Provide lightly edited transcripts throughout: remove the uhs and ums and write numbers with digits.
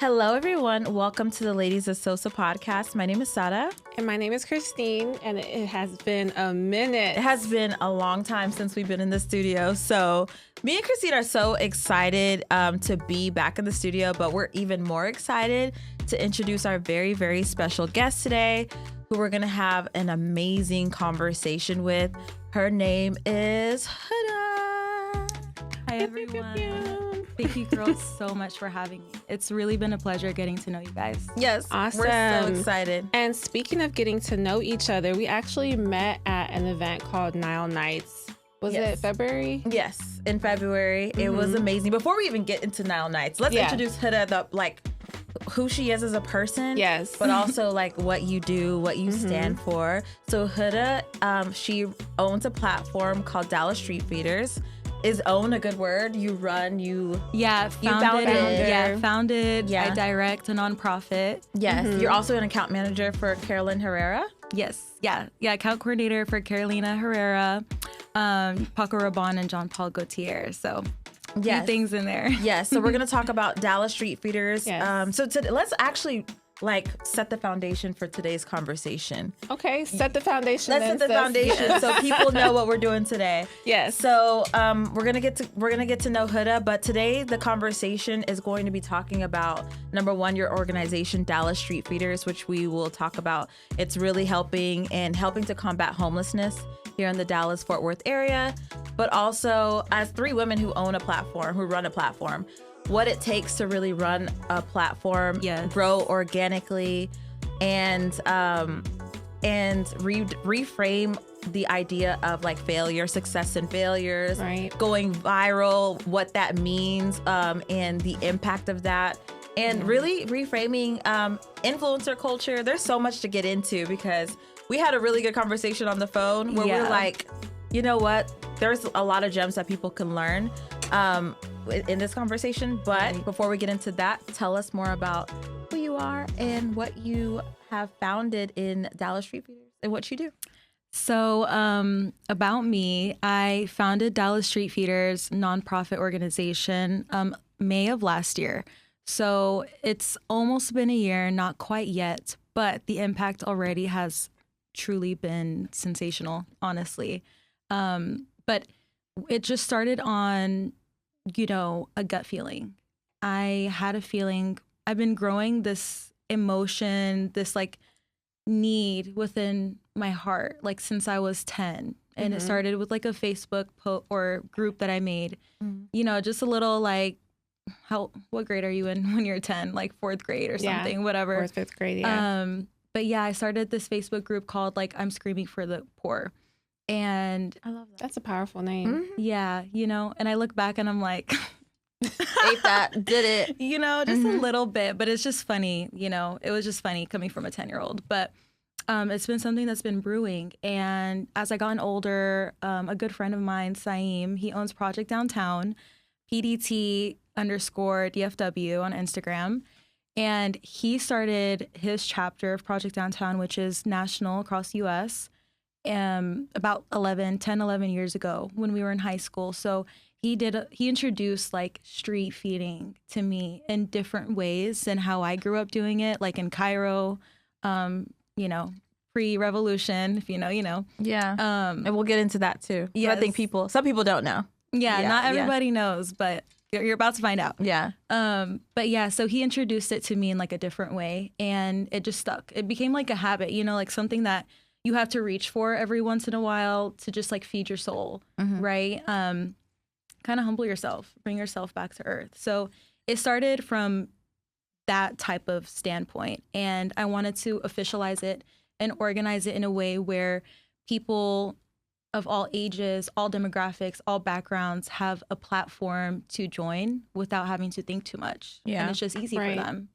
Hello, everyone. Welcome to the Ladies of Sosa podcast. My name is Sada. And my name is Christine, and it has been a minute. It has been a long time since we've been in the studio. So me and Christine are so excited to be back in the studio, but we're even more excited to introduce our very, very special guest today, who we're going to have an amazing conversation with. Her name is Houda. Hi, everyone. Thank you, girls, so much for having me. It's really been a pleasure getting to know you guys. Yes, Awesome. We're so excited. And speaking of getting to know each other, we actually met at an event called Nile Nights. Was it February? Yes, in February. It was amazing. Before we even get into Nile Nights, let's introduce Houda, who she is as a person. Yes. But also what you do, what you stand for. So Houda, she owns a platform called Dallas Street Feeders. Is own a good word? You run, founded. Yeah. I direct a nonprofit. Yes. You're also an account manager for Carolyn Herrera. Yes. Yeah. Account coordinator for Carolina Herrera, Paco Rabanne, and John Paul Gaultier. So a few things in there. Yes. So we're going to talk about Dallas Street Feeders. Yes. So let's actually set the foundation for today's conversation. Okay, set the foundation. Let's set the foundation so people know what we're doing today. Yes. So we're gonna get to know Houda, but today the conversation is going to be talking about, number one, your organization, Dallas Street Feeders, which we will talk about. It's really helping to combat homelessness here in the Dallas-Fort Worth area, but also as three women who run a platform, what it takes to really run a platform, grow organically, and reframe the idea of failure, success and failures, going viral, what that means, and the impact of that, and really reframing influencer culture. There's so much to get into because we had a really good conversation on the phone where we're like, you know what? There's a lot of gems that people can learn in this conversation. But before we get into that, tell us more about who you are and what you have founded in Dallas Street Feeders and what you do. So about me, I founded Dallas Street Feeders nonprofit organization May of last year. So it's almost been a year, not quite yet, but the impact already has truly been sensational, honestly. But it just started on, a gut feeling. I had a feeling. I've been growing this emotion, this need within my heart, since I was 10. And it started with a Facebook or group that I made, just a little what grade are you in when you're 10? Fourth grade or something, whatever. Fourth, fifth grade, yeah. But yeah, I started this Facebook group called I'm Screaming for the Poor. And I love that. That's a powerful name. Yeah, and I look back and I'm like, ate that, did it. Just a little bit, but it's just funny, it was just funny coming from a 10-year-old. But it's been something that's been brewing. And as I gotten older, a good friend of mine, Saeem, he owns Project Downtown, PDT_DFW on Instagram. And he started his chapter of Project Downtown, which is national across the U.S., about 11 years ago when we were in high school. So he introduced street feeding to me in different ways and how I grew up doing it, in Cairo, pre-revolution, if you know. Yeah. And we'll get into that too. Yes. I think some people don't know. Yeah, not everybody knows, but you're about to find out. Yeah. But yeah, so he introduced it to me in a different way, and it just stuck. It became a habit, something that you have to reach for every once in a while to just feed your soul, right? Kind of humble yourself, bring yourself back to earth. So it started from that type of standpoint, and I wanted to officialize it and organize it in a way where people of all ages, all demographics, all backgrounds have a platform to join without having to think too much. Yeah. And it's just easy for them,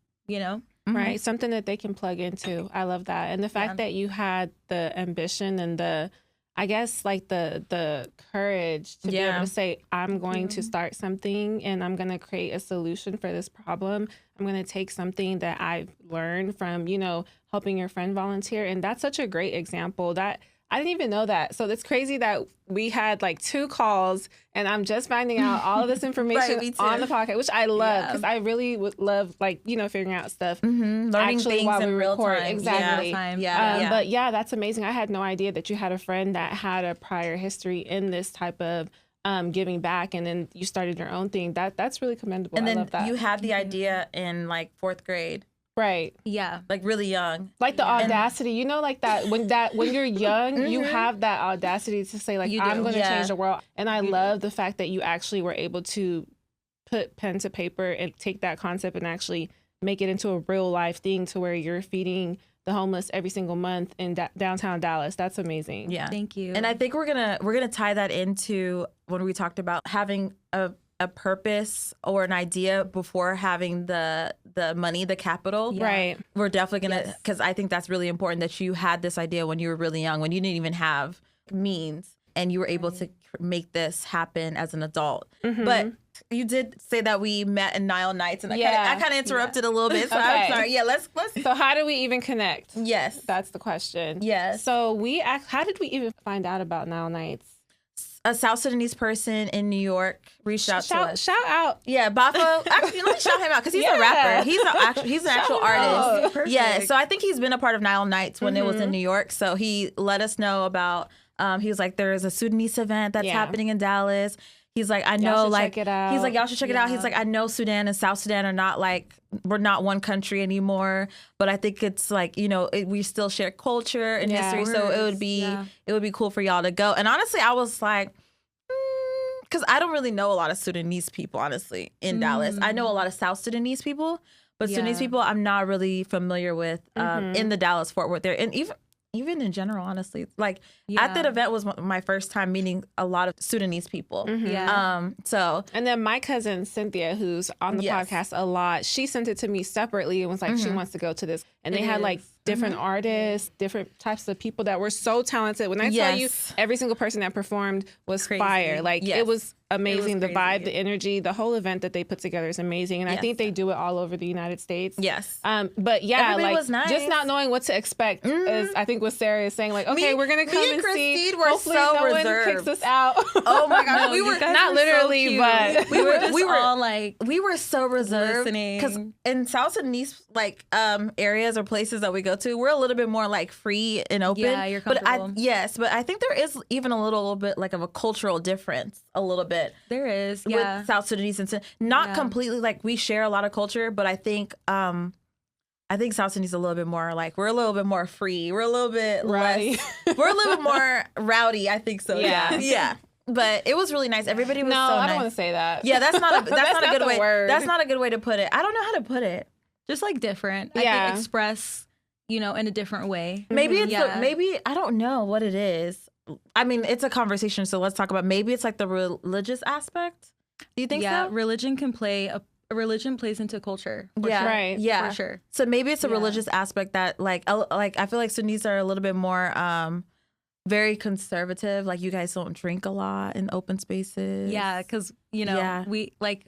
Right. Something that they can plug into. I love that. And the fact that you had the ambition and the courage to be able to say, I'm going to start something and I'm going to create a solution for this problem. I'm going to take something that I've learned from, helping your friend volunteer. And that's such a great example that I didn't even know that. So it's crazy that we had like 2 calls and I'm just finding out all of this information on the podcast, which I love because I really would love like, you know, figuring out stuff. Learning actually things while we in real record. time. Exactly. But yeah, that's amazing. I had no idea that you had a friend that had a prior history in this type of giving back, and then you started your own thing. That's really commendable. And then I love that. you had the idea in like 4th grade. Right. Yeah. Like really young. Like the audacity, you know, like that when you're young, you have that audacity to say like, I'm going to change the world. And I love the fact that you actually were able to put pen to paper and take that concept and actually make it into a real life thing to where you're feeding the homeless every single month in downtown Dallas. That's amazing. Yeah. Thank you. And I think we're gonna tie that into when we talked about having a purpose or an idea before having the money, the capital. Yeah. Right. We're definitely gonna, because I think that's really important that you had this idea when you were really young, when you didn't even have means, and you were able to make this happen as an adult. But you did say that we met in Nile Nights, and I kind of interrupted a little bit, so I'm sorry. Yeah, let's. So how do we even connect? Yes. That's the question. Yes. So how did we even find out about Nile Nights? A South Sudanese person in New York reached out to us. Shout out. Yeah, Bafo. Actually, let me shout him out because he's a rapper. He's an actual artist. Yeah, so I think he's been a part of Nile Nights when it was in New York. So he let us know about, he was like, there's a Sudanese event that's happening in Dallas. He's like, I know, like, he's like, y'all should check it out. He's like, I know Sudan and South Sudan are not like, we're not one country anymore, but I think it's like, you know, we still share culture and history, so it would be cool for y'all to go. And honestly, I was like, because I don't really know a lot of Sudanese people, honestly, in Dallas. I know a lot of South Sudanese people, but Sudanese people I'm not really familiar with in the Dallas Fort Worth area, and even in general, honestly. Like, at that event was my first time meeting a lot of Sudanese people. So. And then my cousin, Cynthia, who's on the podcast a lot, she sent it to me separately and was like, she wants to go to this. And they had like different artists, different types of people that were so talented. When I tell you, every single person that performed was fire. Like, it was amazing. The vibe, the energy, the whole event that they put together is amazing. And I think they do it all over the United States. But yeah, everybody was nice. Just not knowing what to expect is, I think what Sarah is saying, like, okay, we're going to come and see. Hopefully so no reserved. One kicks us out. Oh my gosh. We were not literally, so but we were all like, we were so reserved listening. Because in South Sudanese like areas or places that we go to, we're a little bit more like free and open. Yeah, you're comfortable. But I think there is even a little bit like of a cultural difference, a little bit. There is, with South Sudanese and not completely like we share a lot of culture, but I think South Sudanese is a little bit more like we're a little bit more free. We're a little bit rowdy. We're a little bit more rowdy. I think so. Yeah. But it was really nice. Everybody was so nice. No, I don't want to say that. Yeah, that's not a good way. Word. That's not a good way to put it. I don't know how to put it. Just like different. I can express, you know, in a different way. Maybe it's maybe I don't know what it is. I mean, it's a conversation, so let's talk about maybe it's like the religious aspect. Do you think so? Yeah, religion can play religion plays into culture. For sure. Right. Yeah, for sure. So maybe it's a religious aspect that like I feel like Sudanese are a little bit more very conservative. Like you guys don't drink a lot in open spaces. Yeah, because you know we like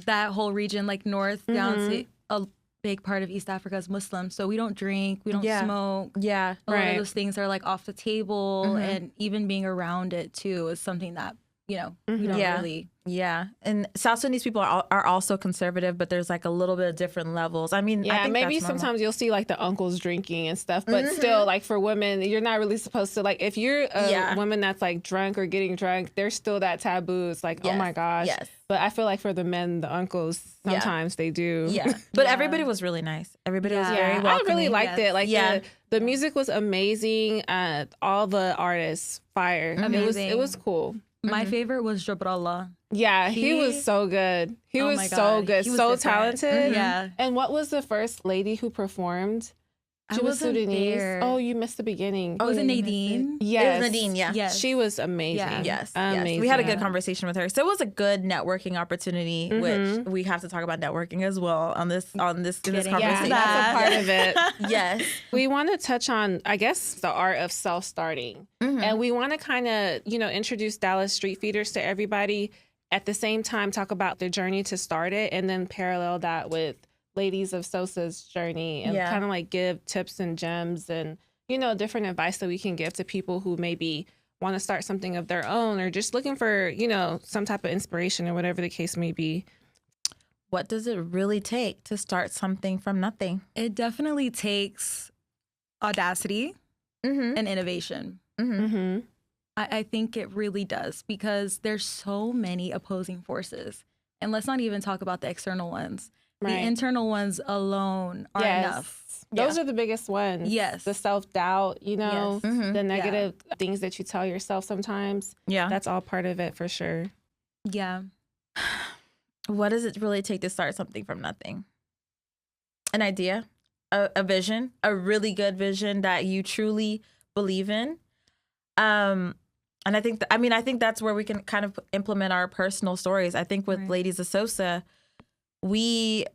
that whole region, like north down to a big part of East Africa is Muslim, so we don't drink, we don't smoke. Yeah, a lot of those things are like off the table, and even being around it too is something that we don't really. Yeah, and South Sudanese people are also conservative, but there's like a little bit of different levels. I mean, I think maybe sometimes you'll see like the uncles drinking and stuff, but still, like for women, you're not really supposed to, like if you're a woman that's like drunk or getting drunk, there's still that taboo. It's like, oh my gosh. Yes. But I feel like for the men, the uncles, sometimes they do. Yeah. But everybody was really nice. Everybody was very welcoming. I really liked it. Like the music was amazing. All the artists, fire. Amazing. It was cool. My favorite was Jabrallah. Yeah, he was so good. He was so good, so talented. Yeah. And what was the first lady who performed? She was Sudanese. There. Oh, you missed the beginning. Oh, was it Nadine? Yes. It was Nadine, Yes. She was amazing. Yes. Amazing. We had a good conversation with her. So it was a good networking opportunity, which we have to talk about networking as well in this conversation. Yeah, that's a part of it. Yes. We want to touch on, I guess, the art of self-starting. And we want to kind of, introduce Dallas Street Feeders to everybody. At the same time, talk about their journey to start it, and then parallel that with Ladies of Sosa's journey, and kind of like give tips and gems and different advice that we can give to people who maybe want to start something of their own or just looking for, some type of inspiration or whatever the case may be. What does it really take to start something from nothing? It definitely takes audacity and innovation. I think it really does, because there's so many opposing forces. And let's not even talk about the external ones. Right. The internal ones alone are enough. Those are the biggest ones. Yes. The self-doubt, the negative things that you tell yourself sometimes. Yeah. That's all part of it for sure. Yeah. What does it really take to start something from nothing? An idea, a vision, a really good vision that you truly believe in. And I think, I think that's where we can kind of implement our personal stories. I think with Ladies of Sosa, we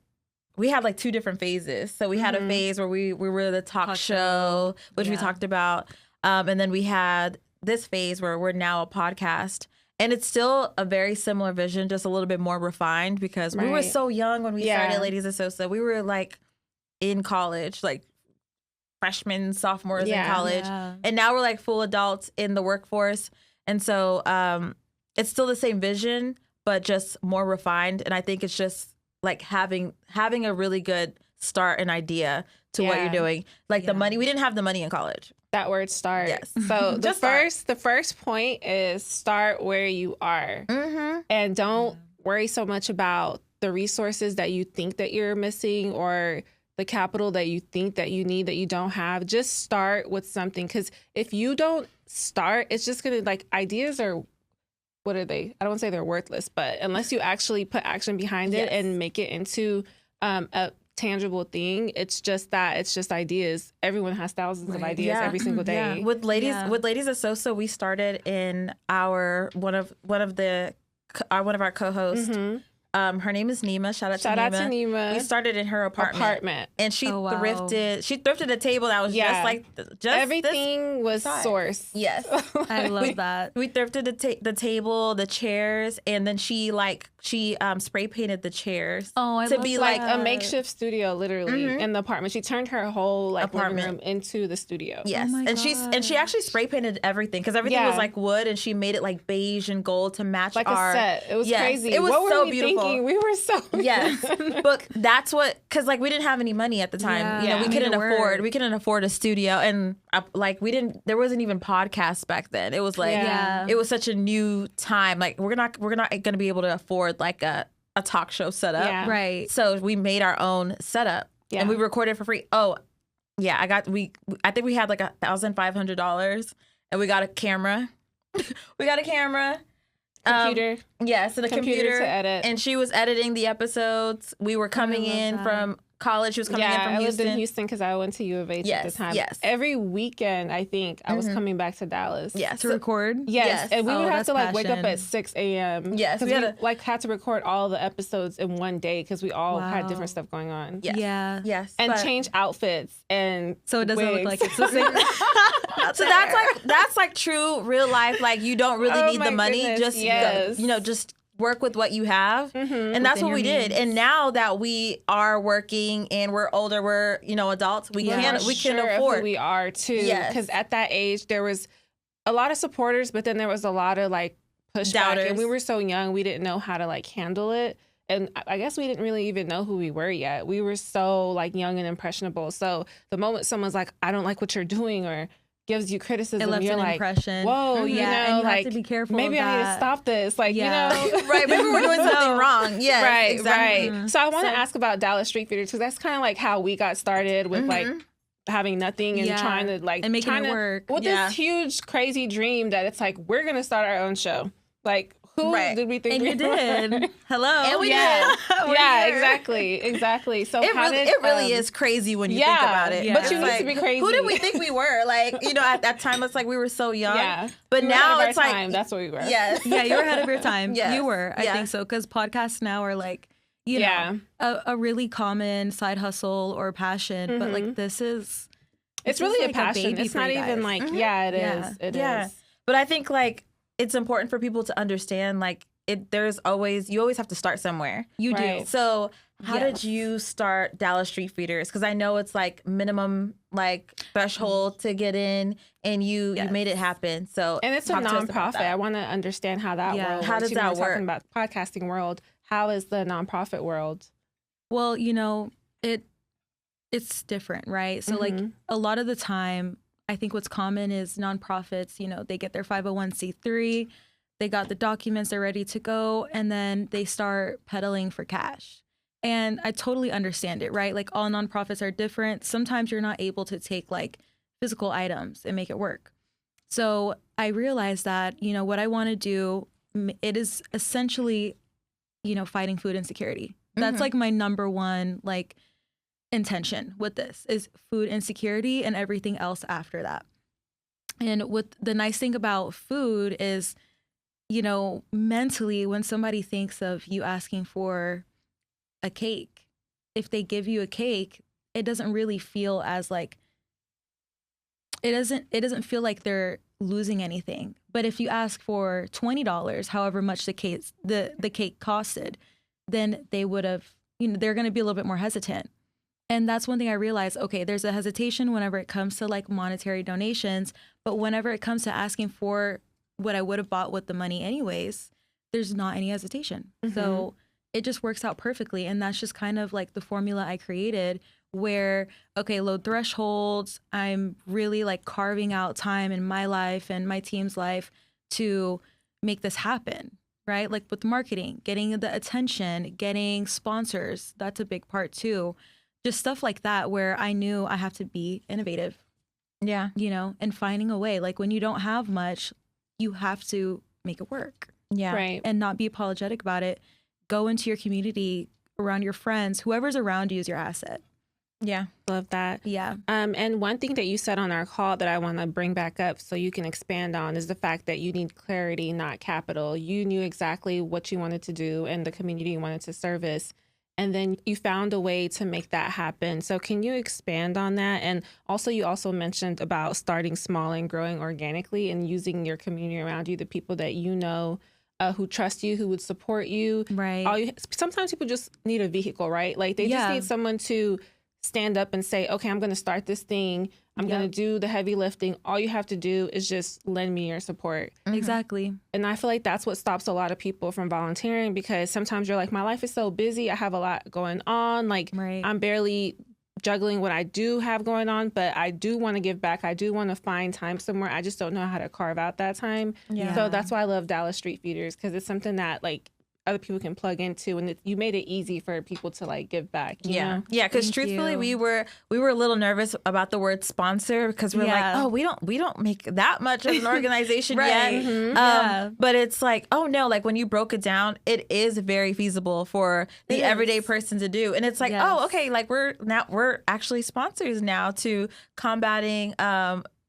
had like 2 different phases. So we had a phase where we were the talk show, which we talked about. And then we had this phase where we're now a podcast. And it's still a very similar vision, just a little bit more refined, because we were so young when we started Ladies of Sosa. We were like in college, like freshmen, sophomores in college. Yeah. And now we're like full adults in the workforce. And so it's still the same vision, but just more refined. And I think it's just like having a really good start and idea to what you're doing. Like the money, we didn't have the money in college. That word start. Yes. So the first point is start where you are. And don't worry so much about the resources that you think that you're missing or the capital that you think that you need that you don't have. Just start with something, because if you don't start, it's just gonna, like, ideas are, what are they? I don't want to say they're worthless, but unless you actually put action behind it and make it into a tangible thing, it's just ideas. Everyone has thousands of ideas every single day. Yeah. With Ladies of Sosa, we started in our one of our co-hosts. Her name is Nima. Shout out to Nima. We started in her apartment. And she thrifted a table that was just everything was sourced. Yes. I love that. We thrifted the table, the chairs, and then she spray painted the chairs. To be like a makeshift studio, literally, in the apartment. She turned her whole living room into the studio. Yes. And she actually spray painted everything, because everything was like wood, and she made it like beige and gold to match like our a set. It was crazy. It was so beautiful. We were so but that's what, because like we didn't have any money at the time. We couldn't afford a studio, and there wasn't even podcasts back then. It was like it was such a new time. Like we're not gonna be able to afford like a talk show setup, right? So we made our own setup and we recorded for free. I think we had like $1,500, and we got a camera. Computer. Yes, and a computer to edit. And she was editing the episodes. We were coming in from college. She was coming in from Houston. I lived in Houston because I went to U of H at the time. Yes. Every weekend, I think, I was coming back to Dallas. Yes. To record? Yes. And we would have to wake up at 6 a.m. Yes. Because we had to record all the episodes in one day because we all had different stuff going on. Yes. Yeah. Yes. And change outfits and so it doesn't look like it's the same. So that's like true real life. Like you don't really need the money. Goodness. Just just work with what you have. And that's what we did. And now that we are working and we're older, we're adults, we can afford. Who we are too. Because at that age there was a lot of supporters, but then there was a lot of like pushback. Doubters. And we were so young, we didn't know how to like handle it. And I guess we didn't really even know who we were yet. We were so like young and impressionable. So the moment someone's like, I don't like what you're doing, or gives you criticism, it left you're an like, impression. Whoa, and you like, have to be careful. Maybe I need to stop this. Like, right? Maybe we're doing something wrong. Yeah, right, exactly. right. So I want to ask about Dallas Street Theater, because that's kind of like how we got started with like having nothing and trying to like and making it work with this huge crazy dream that it's like we're gonna start our own show. Like, who did we think? And you did. Hello. And we did. Yeah, exactly. So it really is crazy when you think about it. But you need to be crazy. Who did we think we were? Like, at that time, it's like we were so young. Yeah. But now it's like time. That's what we were. Yes. Yeah, you were ahead of your time. Yes. You were. I think so, because podcasts now are like, know, a really common side hustle or passion. But like this is, it's really like a passion. It's not even like it is. It is. But I think like it's important for people to understand like you always have to start somewhere. You do. So How did you start Dallas Street Feeders? Because I know it's like minimum like threshold to get in, and you made it happen. So and it's a nonprofit. I want to understand how that world works. How does that work? Talking about the podcasting world, how is the nonprofit world? Well, it's different, right? So like a lot of the time, I think what's common is nonprofits, they get their 501c3, they got the documents, they're ready to go, and then they start peddling for cash. And I totally understand it, right? Like all nonprofits are different. Sometimes you're not able to take like physical items and make it work. So I realized that, what I want to do, it is essentially, fighting food insecurity. That's like my number one like intention with this is food insecurity and everything else after that. And what the nice thing about food is, mentally when somebody thinks of you asking for a cake, if they give you a cake, it doesn't really feel as like, it doesn't feel like they're losing anything. But if you ask for $20, however much the cake costed, then they would have, they're going to be a little bit more hesitant. And that's one thing I realized, okay, there's a hesitation whenever it comes to like monetary donations, but whenever it comes to asking for what I would have bought with the money anyways, there's not any hesitation. So it just works out perfectly. And that's just kind of like the formula I created where, okay, low thresholds, I'm really like carving out time in my life and my team's life to make this happen, right? Like with marketing, getting the attention, getting sponsors, that's a big part too. Just stuff like that where I knew I have to be innovative. Yeah. And finding a way. Like when you don't have much, you have to make it work. Yeah. Right. And not be apologetic about it. Go into your community, around your friends, whoever's around you is your asset. Yeah. Love that. Yeah. And one thing that you said on our call that I want to bring back up so you can expand on is the fact that you need clarity, not capital. You knew exactly what you wanted to do and the community you wanted to service. And then you found a way to make that happen. So can you expand on that? And also, you also mentioned about starting small and growing organically and using your community around you, the people that who trust you, who would support you. Right. Sometimes people just need a vehicle, right? Like they just need someone to stand up and say, okay, I'm going to start this thing. I'm going to do the heavy lifting. All you have to do is just lend me your support. Exactly. And I feel like that's what stops a lot of people from volunteering, because sometimes you're like, my life is so busy. I have a lot going on. Like I'm barely juggling what I do have going on, but I do want to give back. I do want to find time somewhere. I just don't know how to carve out that time. Yeah. So that's why I love Dallas Street Feeders, because it's something that like other people can plug into, and you made it easy for people to like give back. You know? Yeah. Because truthfully, we were a little nervous about the word sponsor, because we're like, oh, we don't make that much of an organization yet. But it's like, oh no, like when you broke it down, it is very feasible for the everyday person to do, and it's like, oh, okay, like we're actually sponsors now to combating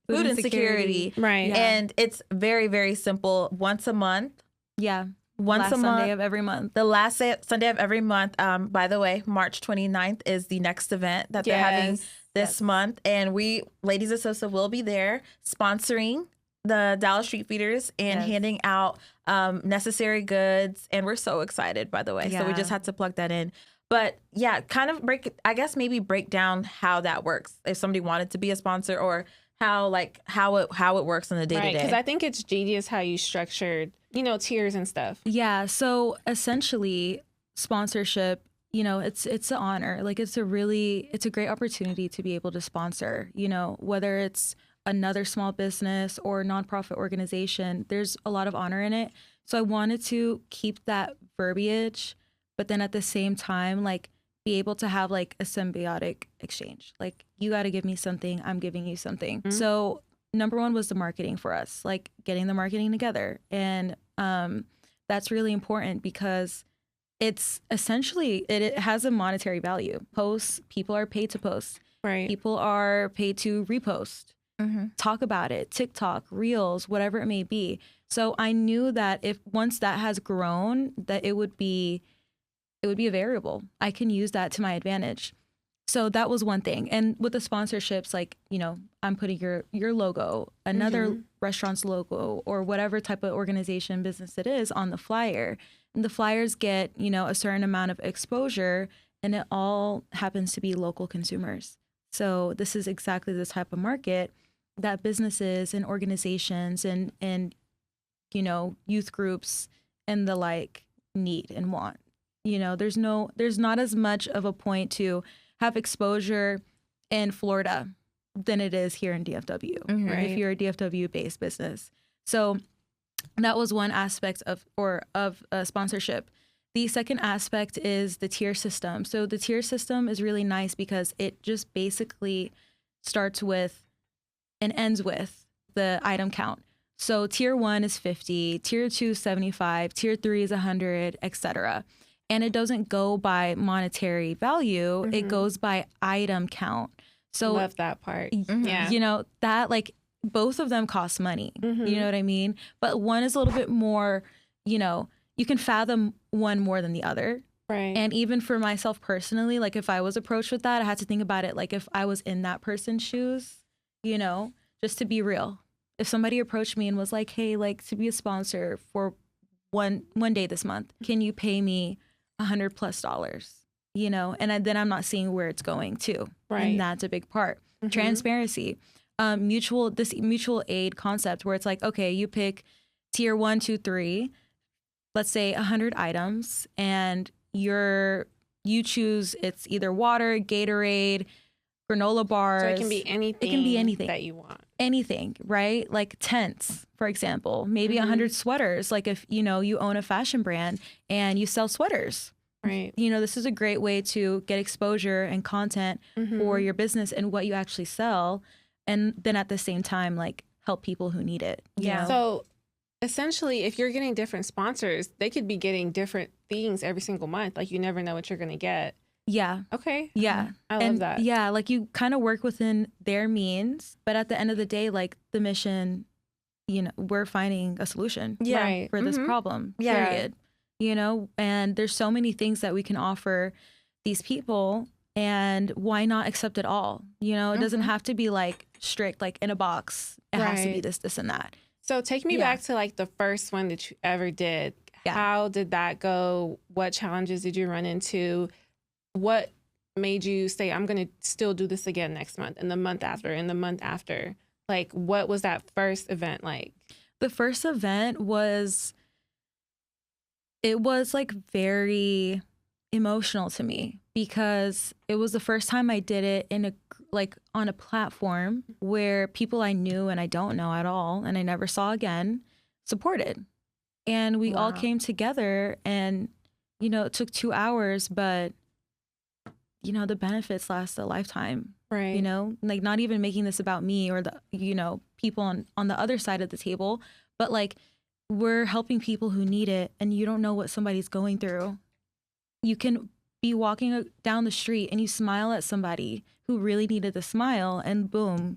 food insecurity, right? Yeah. And it's very, very simple. Once a month. Yeah. Once a month. Sunday of every month. The last Sunday of every month. By the way, March 29th is the next event that they're having this month. And we, Ladies of Sosa, will be there sponsoring the Dallas Street Feeders and handing out necessary goods. And we're so excited, by the way. So we just had to plug that in. But yeah, kind of break down how that works if somebody wanted to be a sponsor, or how it works on the day to day. Because I think it's genius how you structured, tiers and stuff. Yeah. So essentially, sponsorship, it's an honor. Like it's a great opportunity to be able to sponsor, whether it's another small business or nonprofit organization, there's a lot of honor in it. So I wanted to keep that verbiage, but then at the same time, like be able to have like a symbiotic exchange. Like you got to give me something, I'm giving you something. Mm-hmm. So number one was the marketing for us, like getting the marketing together. And that's really important because it's essentially, it has a monetary value. Posts, people are paid to post. Right. People are paid to repost, talk about it, TikTok, Reels, whatever it may be. So I knew that once that has grown, that it would be a variable. I can use that to my advantage. So that was one thing. And with the sponsorships, like, I'm putting your logo, another restaurant's logo, or whatever type of organization, business it is on the flyer. And the flyers get, a certain amount of exposure. and it all happens to be local consumers. So this is exactly the type of market that businesses and organizations and you know, youth groups and the like need and want. You know, there's not as much of a point to have exposure in Florida than it is here in DFW, right? If you're a DFW based business. So that was one aspect of sponsorship. The second aspect is the tier system. So the tier system is really nice because it just basically starts with and ends with the item count. So tier 1 is 50, tier 2 is 75, tier 3 is 100, etc. And it doesn't go by monetary value, it goes by item count. So love that part. Yeah. You know, that like both of them cost money. You know what I mean? But one is a little bit more, you know, you can fathom one more than the other. Right. And even for myself personally, like if I was approached with that, I had to think about it like if I was in that person's shoes, you know, just to be real. If somebody approached me and was like, hey, like to be a sponsor for one day this month, can you pay me $100+? You know, and then I'm not seeing where it's going to. Right. And that's a big part. Transparency, mutual aid concept where it's like, okay, you pick tier 1, 2, 3, let's say 100 items, and you choose it's either water, Gatorade, granola bars. So it can be anything. It can be anything that you want. Anything, right? Like tents, for example, maybe 100 sweaters. Like if, you know, you own a fashion brand and you sell sweaters. Right. You know, this is a great way to get exposure and content for your business and what you actually sell. And then at the same time, like help people who need it. Yeah. So essentially, if you're getting different sponsors, they could be getting different things every single month. Like you never know what you're going to get. Yeah. Okay. Yeah. I love that. Yeah. Like you kind of work within their means. But at the end of the day, like the mission, you know, we're finding a solution for this problem. Yeah. Period. You know, and there's so many things that we can offer these people, and why not accept it all? You know, it doesn't have to be like strict, like in a box. It has to be this, this, and that. So take me back to like the first one that you ever did. Yeah. How did that go? What challenges did you run into? What made you say, I'm going to still do this again next month and the month after and the month after? Like, what was that first event like? The first event was like very emotional to me because it was the first time I did it in on a platform where people I knew and I don't know at all and I never saw again supported. And we all came together and, you know, it took 2 hours, but, you know, the benefits last a lifetime. Right. You know, like not even making this about me or the, you know, people on the other side of the table, but like, we're helping people who need it, and you don't know what somebody's going through. You can be walking down the street and you smile at somebody who really needed the smile, and boom,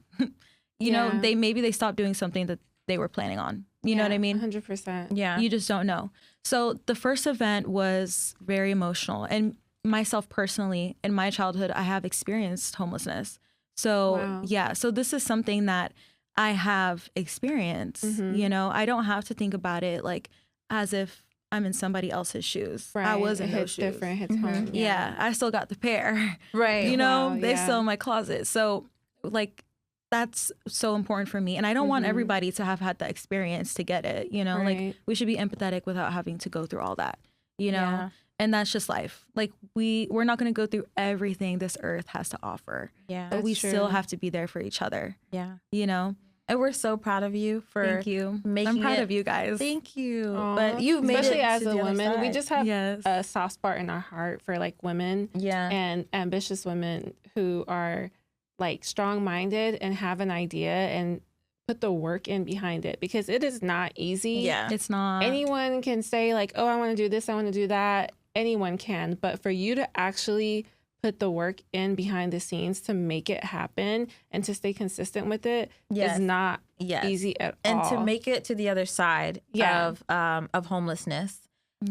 you know, they stopped doing something that they were planning on. You know what I mean? 100%. Yeah. You just don't know. So the first event was very emotional, and myself personally, in my childhood, I have experienced homelessness. So so this is something that I have experience, you know, I don't have to think about it like as if I'm in somebody else's shoes. Right. I was in it those hits shoes. different, hits home. Yeah. I still got the pair. Right. You know, Wow, they still in my closet. So like, that's so important for me. And I don't want everybody to have had that experience to get it, you know, like we should be empathetic without having to go through all that, you know? Yeah. And that's just life. Like we're not going to go through everything this earth has to offer. Yeah. But we still have to be there for each other. Yeah. You know? And we're so proud of you for Thank you. making I'm proud it. of you guys. Thank you. Aww. But you made Especially it as to a the other woman, we side. just have Yes. a soft spot in our heart for like women and ambitious women who are like strong-minded and have an idea and put the work in behind it, because it is not easy. Yeah. It's not. Anyone can say like, oh, I want to do this, I want to do that. Anyone can. But for you to actually put the work in behind the scenes to make it happen and to stay consistent with it is not easy at all. And to make it to the other side of homelessness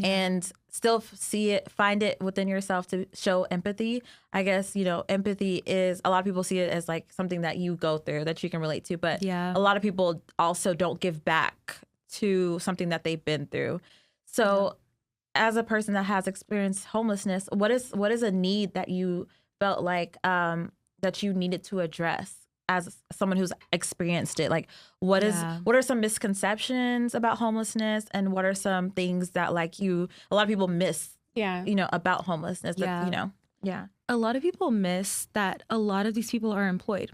and still find it within yourself to show empathy. I guess, you know, empathy is, a lot of people see it as like something that you go through that you can relate to, but a lot of people also don't give back to something that they've been through. So as a person that has experienced homelessness, what is a need that you felt like that you needed to address as someone who's experienced it? Like, what are some misconceptions about homelessness, and what are some things that like a lot of people miss, about homelessness? That, A lot of people miss that a lot of these people are employed.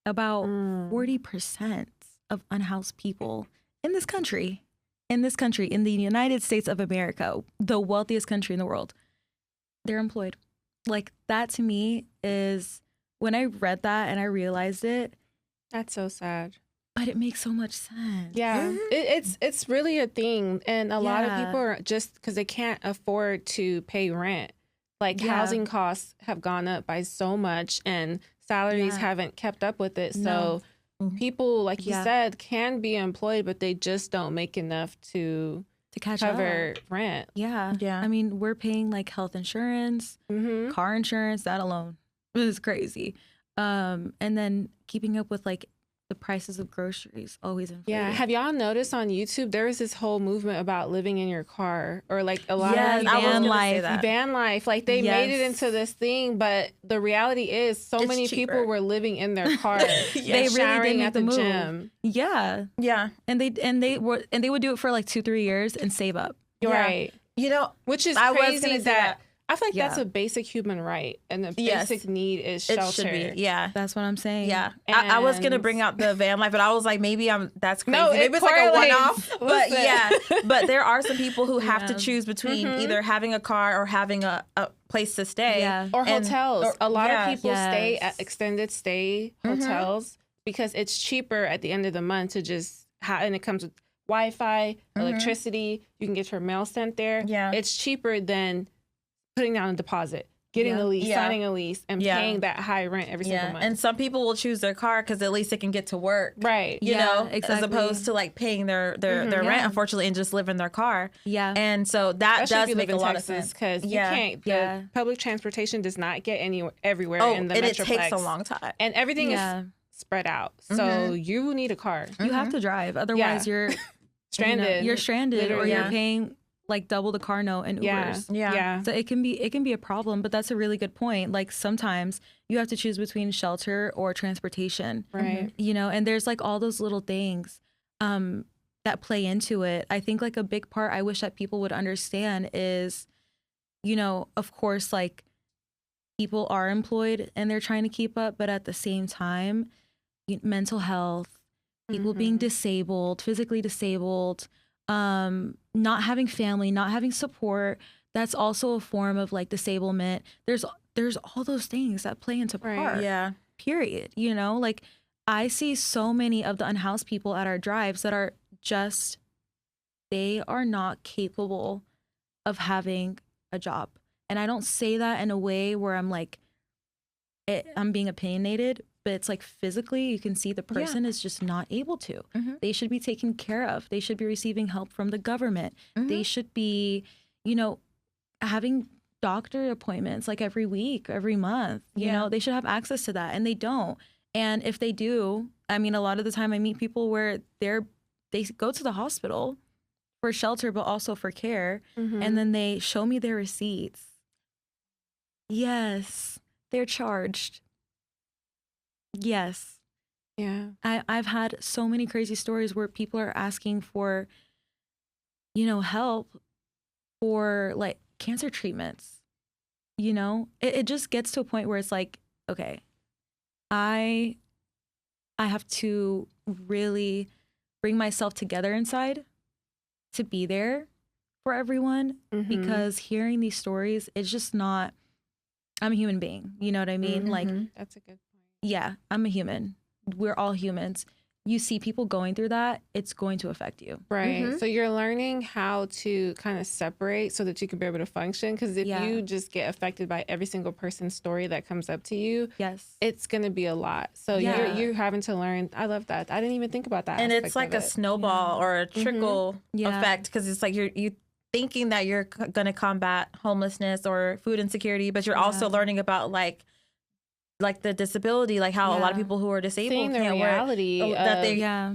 About 40% of unhoused people in this country, in the United States of America, the wealthiest country in the world, they're employed. Like, that to me is, when I read that and I realized it. That's so sad. But it makes so much sense. Yeah, it's really a thing. And a lot of people are just because they can't afford to pay rent. Like, housing costs have gone up by so much and salaries haven't kept up with it. So people, like you said, can be employed, but they just don't make enough to cover rent. Yeah. I mean, we're paying like health insurance, car insurance, that alone is crazy. And then keeping up with like the prices of groceries always inflated. Yeah. Have y'all noticed on YouTube, there is this whole movement about living in your car, or like a lot of van life. Like, they made it into this thing, but the reality is so it's many cheaper. people were living in their car. They really did make the move. Gym. Yeah. And they would do it for like 2-3 years and save up. Right. Which is crazy that I feel like that's a basic human right, and the basic need is shelter. It should be. Yeah, that's what I'm saying. Yeah, I was gonna bring out the van life, but I was like, maybe that's crazy. No, maybe it's like a one-off. But but there are some people who have to choose between either having a car or having a place to stay, or hotels. A lot of people stay at extended stay hotels because it's cheaper at the end of the month to just and it comes with Wi-Fi, electricity. You can get your mail sent there. Yeah, it's cheaper than putting down a deposit, getting a lease, signing a lease, and paying that high rent every single month. And some people will choose their car because at least it can get to work. Right. You know, as opposed to like paying their rent, unfortunately, and just live in their car. Yeah. And so that does make a lot of sense. Because you can't, the public transportation does not get everywhere in the metroplex. And it takes a long time. And everything is spread out. So you need a car. You have to drive. Otherwise, you're stranded. You're stranded, or you're paying like double the car note and Ubers. Yeah. So it can be a problem, but that's a really good point. Like, sometimes you have to choose between shelter or transportation. Right. And there's like all those little things that play into it. I think like a big part I wish that people would understand is, of course, like, people are employed and they're trying to keep up, but at the same time, mental health, people being disabled, physically disabled, not having family, not having support, that's also a form of like disablement. There's all those things that play into part. Yeah. Period. Like, I see so many of the unhoused people at our drives that are just, they are not capable of having a job. And I don't say that in a way where I'm like, I'm being opinionated, but it's like physically you can see the person is just not able to. They should be taken care of. They should be receiving help from the government. They should be, having doctor appointments like every week, every month. You know, they should have access to that, and they don't. And if they do, I mean, a lot of the time I meet people where they go to the hospital for shelter, but also for care, and then they show me their receipts. Yes, they're charged. Yes. Yeah. I've had so many crazy stories where people are asking for, help for like cancer treatments. It just gets to a point where it's like, okay, I have to really bring myself together inside to be there for everyone, because hearing these stories, it's just not, I'm a human being. You know what I mean? Like, that's a good point. Yeah, I'm a human. We're all humans. You see people going through that, it's going to affect you. Right. So you're learning how to kind of separate so that you can be able to function. Because if you just get affected by every single person's story that comes up to you, it's going to be a lot. So you're having to learn. I love that. I didn't even think about that. And it's like a snowball or a trickle effect, because it's like you thinking that you're going to combat homelessness or food insecurity, but you're also learning about like the disability, like how a lot of people who are disabled can't reality work, that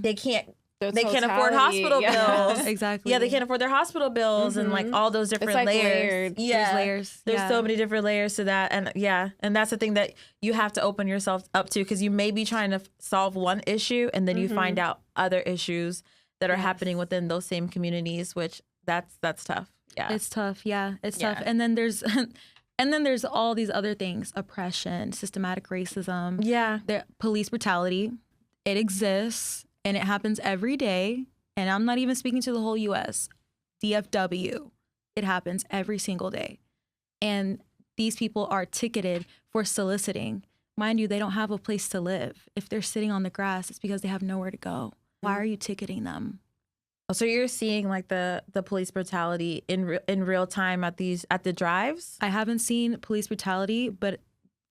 they can't they can't afford hospital bills. Exactly. Yeah, they can't afford their hospital bills and like all those different layers. Layered. Yeah, there's layers. There's so many different layers to that, and that's the thing that you have to open yourself up to, because you may be trying to solve one issue and then you find out other issues that are happening within those same communities, which that's tough. Yeah, it's tough. Yeah, it's tough. And then there's all these other things: oppression, systematic racism. Yeah, police brutality. It exists. And it happens every day. And I'm not even speaking to the whole U.S. DFW. It happens every single day. And these people are ticketed for soliciting. Mind you, they don't have a place to live. If they're sitting on the grass, it's because they have nowhere to go. Why are you ticketing them? So you're seeing like the police brutality in real time at the drives? I haven't seen police brutality, but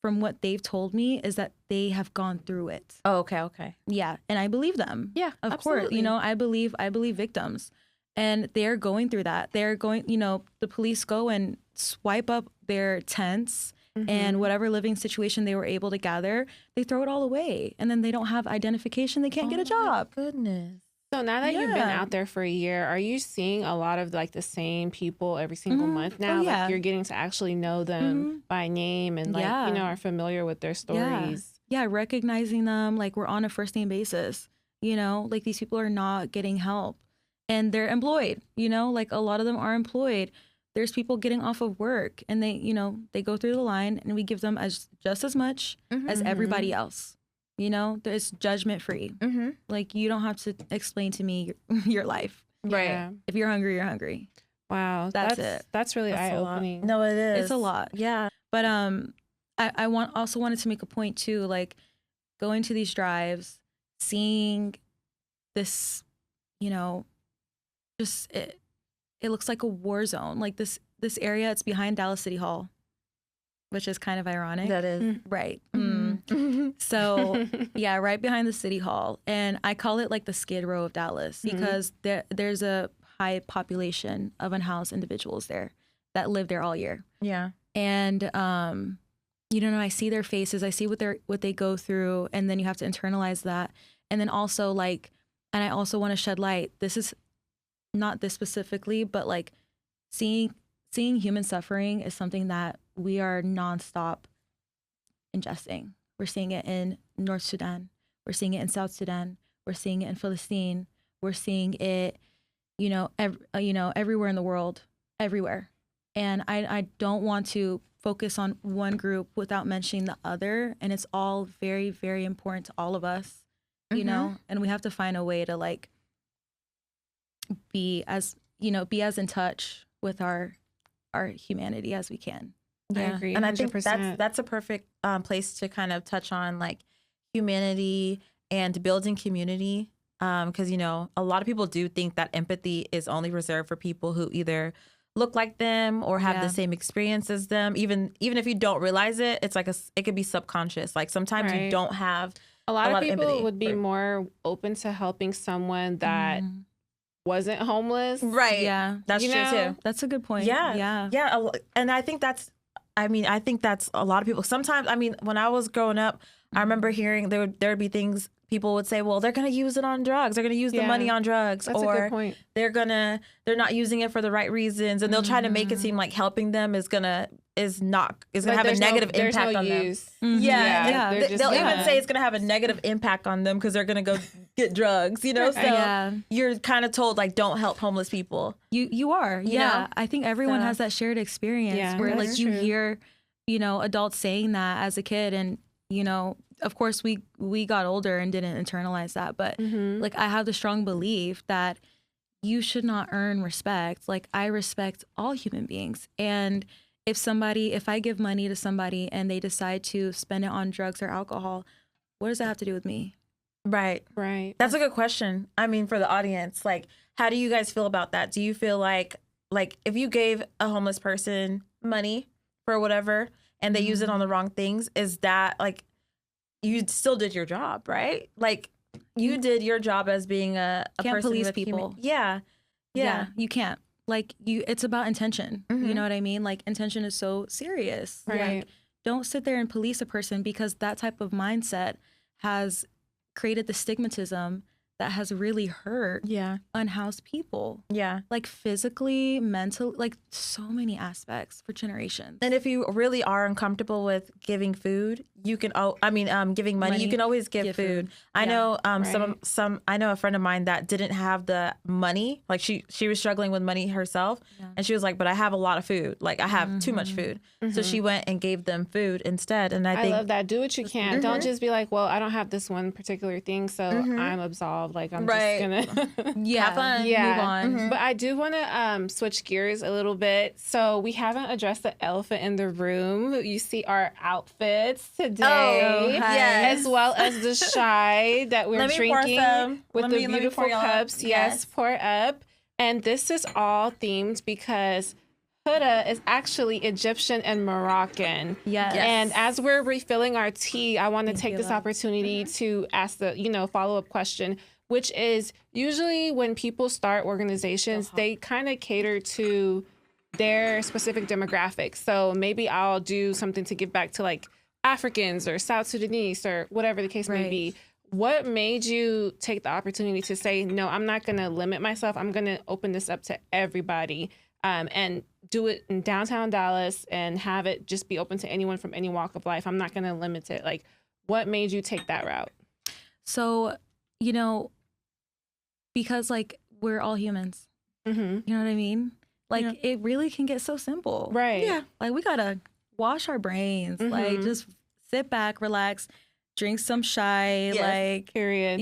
from what they've told me is that they have gone through it. Oh, okay. Yeah, and I believe them. Yeah, of absolutely. course. You know, I believe victims, and they're going through that. They're going. You know, the police go and swipe up their tents and whatever living situation they were able to gather. They throw it all away, and then they don't have identification. They can't get a job. Goodness. So now that you've been out there for a year, are you seeing a lot of like the same people every single month now? Like you're getting to actually know them by name and like, you know, are familiar with their stories. Yeah, recognizing them, like we're on a first name basis, you know, like these people are not getting help and they're employed, you know, like a lot of them are employed. There's people getting off of work and they, you know, they go through the line and we give them just as much as everybody else. You know, it's judgment free. Like you don't have to explain to me your life. Right. Yeah. If you're hungry, you're hungry. Wow. That's it. That's really eye-opening. No, it is. It's a lot. Yeah. But I also wanted to make a point too, like going to these drives, seeing this, you know, just it looks like a war zone. Like this area, it's behind Dallas City Hall, which is kind of ironic. That is. Right. So yeah, right behind the City Hall. And I call it like the Skid Row of Dallas because there's a high population of unhoused individuals there that live there all year. Yeah. And you know, I see their faces, I see what they go through, and then you have to internalize that. And then also like, and I also want to shed light. This is not this specifically, but like seeing human suffering is something that we are nonstop ingesting. We're seeing it in North Sudan. We're seeing it in South Sudan. We're seeing it in Palestine. We're seeing it, you know, everywhere in the world, everywhere. And I don't want to focus on one group without mentioning the other. And it's all very, very important to all of us, you know, and we have to find a way to like be as in touch with our humanity as we can. Yeah. I agree. 100%. And I think that's a perfect place to kind of touch on like humanity and building community. Because, you know, a lot of people do think that empathy is only reserved for people who either look like them or have the same experience as them. Even if you don't realize it, it's like it could be subconscious. Like sometimes you don't have a lot of people empathy. would be more open to helping someone that wasn't homeless. Right. Yeah. That's true too. That's a good point. Yeah. And I think that's a lot of people. Sometimes, I mean, when I was growing up, I remember hearing there would be things people would say, well, they're going to use it on drugs. They're going to use the money on drugs. That's or a good point. They're not using it for the right reasons. And they'll try to make it seem like helping them is going to have a negative impact on them. Yeah. They'll even say it's going to have a negative impact on them because they're going to go get drugs, you know? So you're kind of told like, don't help homeless people. You are. You know? I think everyone has that shared experience where like you hear, you know, adults saying that as a kid and, you know, of course we got older and didn't internalize that, but like I have the strong belief that you should not earn respect. Like I respect all human beings. And if I give money to somebody and they decide to spend it on drugs or alcohol, what does that have to do with me? Right. That's a good question. I mean, for the audience, like, how do you guys feel about that? Do you feel like if you gave a homeless person money for whatever and they use it on the wrong things, is that like, you still did your job, right? Like you did your job as being a can't person police with people. Yeah, you can't. Like it's about intention. You know what I mean? Like intention is so serious. Right. Like, don't sit there and police a person because that type of mindset has created the stigmatism that has really hurt unhoused people. Yeah. Like physically, mentally, like so many aspects for generations. And if you really are uncomfortable with giving food, you can, giving money, you can always give food. I know I know a friend of mine that didn't have the money. Like she was struggling with money herself. Yeah. And she was like, but I have a lot of food. Like I have too much food. So she went and gave them food instead. And I think, love that. Do what you can. Don't just be like, well, I don't have this one particular thing, so I'm absolved. Like I'm just gonna have fun. Move on. But I do want to switch gears a little bit. So we haven't addressed the elephant in the room. You see our outfits today, as well as the chai that we're drinking with the beautiful cups. Yes, pour up. And this is all themed because Houda is actually Egyptian and Moroccan. Yes. And as we're refilling our tea, I want to take this opportunity to ask the, follow-up question, which is usually when people start organizations, they kind of cater to their specific demographics. So maybe I'll do something to give back to like Africans or South Sudanese or whatever the case may be. What made you take the opportunity to say, no, I'm not going to limit myself. I'm going to open this up to everybody and do it in downtown Dallas and have it just be open to anyone from any walk of life. I'm not going to limit it. Like, what made you take that route? So, because like we're all humans, you know what I mean? Like it really can get so simple. Right. Yeah. Like we got to wash our brains, like just sit back, relax, drink some chai, like, period.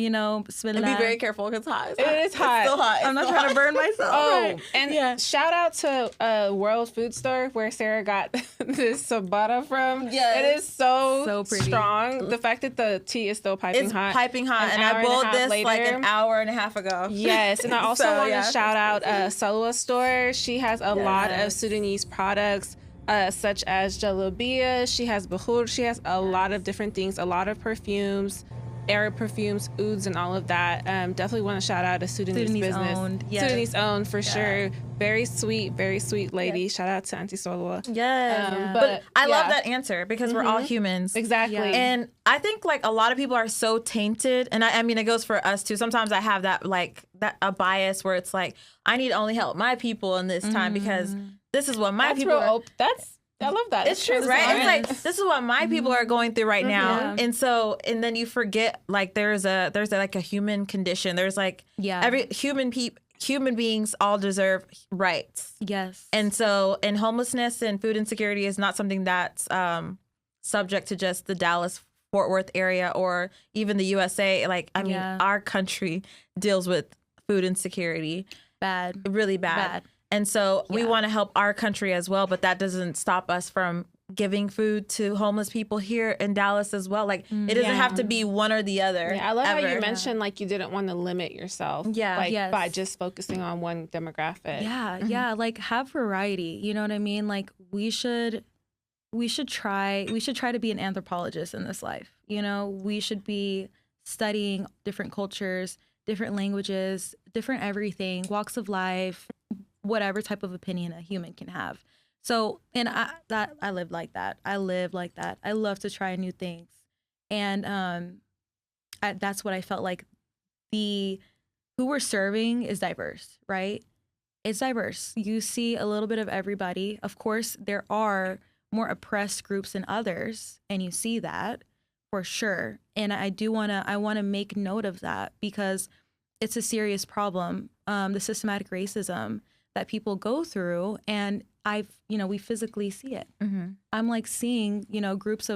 Spit and it be out. very careful because it's hot. It is hot. It's still hot. I'm not trying to burn myself. And shout out to World Food Store where Sarah got this ciabatta from. Yeah, it is so pretty. Strong. The fact that the tea is still piping hot. It's piping hot, and I boiled this later. Like an hour and a half ago. Yes, and I also want to shout out Salwa Store. She has a lot of Sudanese products. Such as jalabia, she has bahur, she has a lot of different things, a lot of perfumes, Arab perfumes, ouds, and all of that. Definitely want to shout out a Sudanese business. Owned. Yes. Sudanese owned for sure. Very sweet lady. Yes. Shout out to Auntie Solwa. Yes. But I love that answer because we're all humans. Exactly. Yeah. And I think like a lot of people are so tainted, and I mean it goes for us too. Sometimes I have that a bias where it's like I need to only help my people in this time because this is what my people are. I love that. It's true, right? It's like this is what my people are going through right now, and then you forget like there's like a human condition. There's like every human beings all deserve rights. Yes, and homelessness and food insecurity is not something that's subject to just the Dallas Fort Worth area or even the USA. Like I mean, our country deals with food insecurity, really bad. And so we want to help our country as well, but that doesn't stop us from giving food to homeless people here in Dallas as well. Like it doesn't have to be one or the other. Yeah, I love how you mentioned like you didn't want to limit yourself. By just focusing on one demographic. Yeah, like have variety. You know what I mean? Like we should try to be an anthropologist in this life. We should be studying different cultures, different languages, different everything, walks of life, whatever type of opinion a human can have. So, and I live like that. I love to try new things. And that's what I felt like who we're serving is diverse, right? It's diverse. You see a little bit of everybody. Of course, there are more oppressed groups than others, and you see that for sure. And I want to make note of that because it's a serious problem. The systematic racism that people go through, and we physically see it. I'm like seeing, groups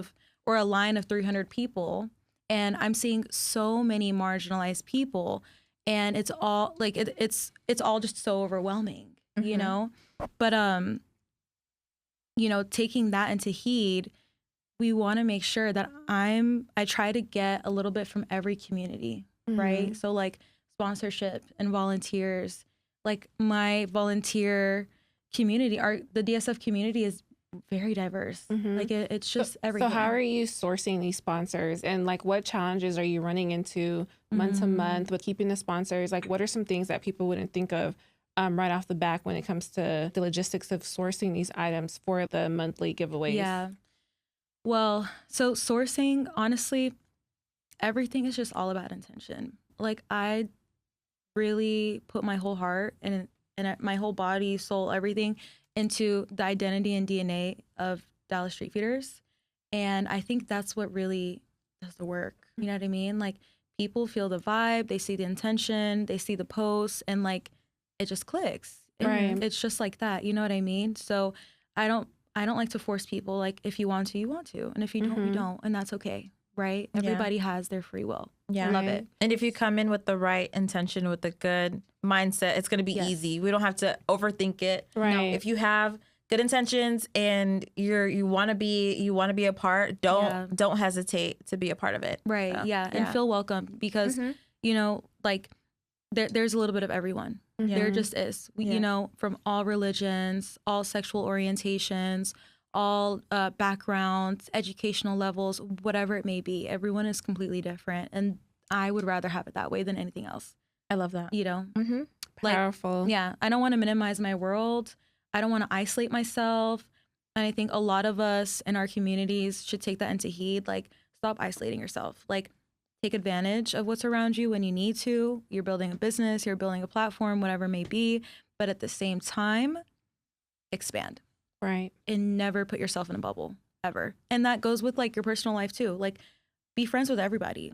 or a line of 300 people, and I'm seeing so many marginalized people, and it's all like it's all just so overwhelming, But taking that into heed, we want to make sure that I try to get a little bit from every community, right? So like sponsorship and volunteers. Like my volunteer community, the DSF community is very diverse. Like it's just everything. So how are you sourcing these sponsors, and like what challenges are you running into month to month with keeping the sponsors? Like what are some things that people wouldn't think of right off the bat when it comes to the logistics of sourcing these items for the monthly giveaways? Yeah. Well, so sourcing, honestly, everything is just all about intention. like I really put my whole heart and my whole body, soul, everything into the identity and DNA of Dallas Street Feeders. And I think that's what really does the work. You know what I mean? Like people feel the vibe, they see the intention, they see the posts, and like it just clicks. Right. It's just like that. You know what I mean? So I don't like to force people. Like if you want to, you want to. And if you don't, you don't. And that's okay. Right? Everybody has their free will. Yeah. I love it. And if you come in with the right intention, with the good mindset, it's going to be easy. We don't have to overthink it. Right. No, if you have good intentions and you want to be a part, don't hesitate to be a part of it. Right. So, and feel welcome because you know, like there's a little bit of everyone. There just is. You know, from all religions, all sexual orientations, all backgrounds, educational levels, whatever it may be. Everyone is completely different. And I would rather have it that way than anything else. I love that. You know? Like, powerful. Yeah. I don't want to minimize my world. I don't want to isolate myself. And I think a lot of us in our communities should take that into heed. Like, stop isolating yourself. Like, take advantage of what's around you when you need to. You're building a business, you're building a platform, whatever it may be. But at the same time, expand. Right. And never put yourself in a bubble, ever. And that goes with like your personal life too. Like, be friends with everybody.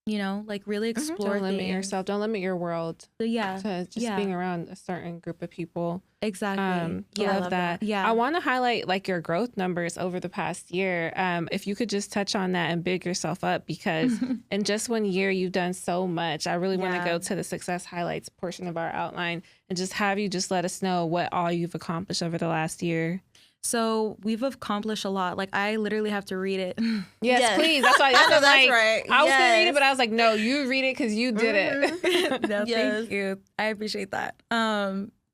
You know, like really explore Don't limit yourself. Don't limit your world. So, to just being around a certain group of people. Exactly. I love that. Yeah. I want to highlight like your growth numbers over the past year. If you could just touch on that and big yourself up, because in just 1 year you've done so much. I really want to go to the success highlights portion of our outline and just have you just let us know what all you've accomplished over the last year. So we've accomplished a lot. Like I literally have to read it. Yes, please. That's why that's like, right. I was gonna read it, but I was like, no, you read it because you did it. No, thank you. I appreciate that.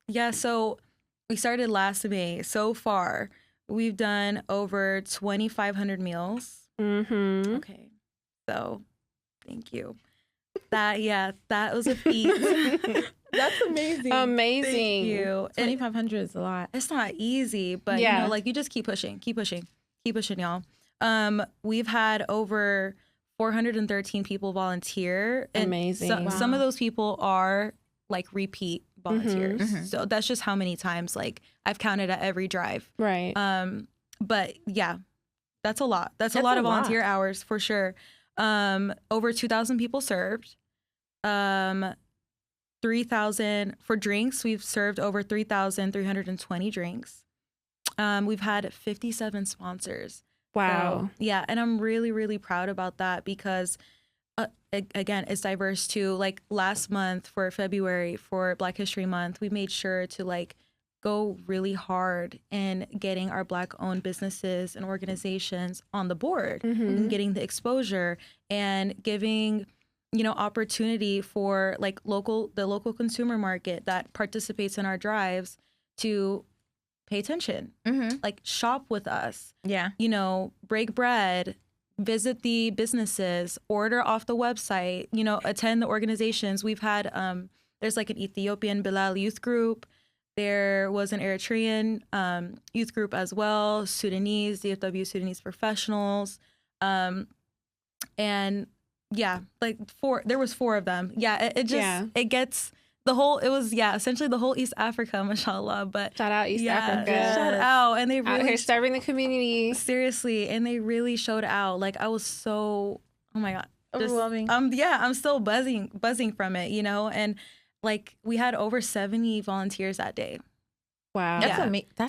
Yeah. So we started last May. So far, we've done over 2,500 meals. Okay. So, thank you. That was a feat. That's amazing. Amazing. Thank you. 2,500 is a lot. It's not easy, but you know, like you just keep pushing, y'all. We've had over 413 people volunteer. And amazing. Some of those people are like repeat volunteers. So that's just how many times like I've counted at every drive. Right. But yeah, that's a lot. That's a lot of volunteer hours for sure. Over 2,000 people served. 3,000 for drinks. We've served over 3,320 drinks. We've had 57 sponsors. Wow. So, yeah. And I'm really, really proud about that because again, it's diverse too. Like last month for February for Black History Month, we made sure to like go really hard in getting our Black owned businesses and organizations on the board and getting the exposure and giving, you know, opportunity for like the local consumer market that participates in our drives to pay attention, like shop with us, you know, break bread, visit the businesses, order off the website, you know, attend the organizations. We've had, there's like an Ethiopian Bilal youth group. There was an Eritrean youth group as well, Sudanese, DFW Sudanese professionals. And yeah, like there was 4 of them. Yeah, it gets the whole, it was, essentially the whole East Africa, mashallah. But shout out East Africa. Shout out. And they really out here serving the community. Seriously. And they really showed out. Like I was so, oh my God. Overwhelming. I'm still buzzing from it, you know? And like we had over 70 volunteers that day. Wow. That's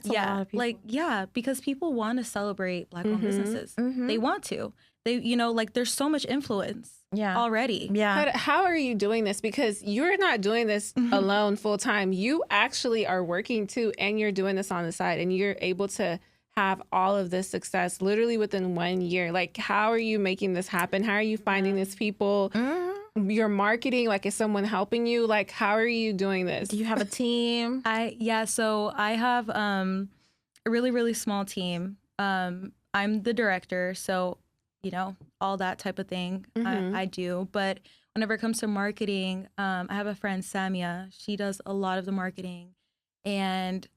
a lot of people. Like, because people want to celebrate Black-owned businesses. They want to. They, you know, like there's so much influence already. Yeah. But how are you doing this? Because you're not doing this alone full time. You actually are working too, and you're doing this on the side, and you're able to have all of this success literally within 1 year. Like, how are you making this happen? How are you finding these people? Your marketing, like, is someone helping you? Like, how are you doing this? Do you have a team? So I have a really, really small team. I'm the director, so you know, all that type of thing I do. But whenever it comes to marketing, I have a friend, Samia. She does a lot of the marketing. And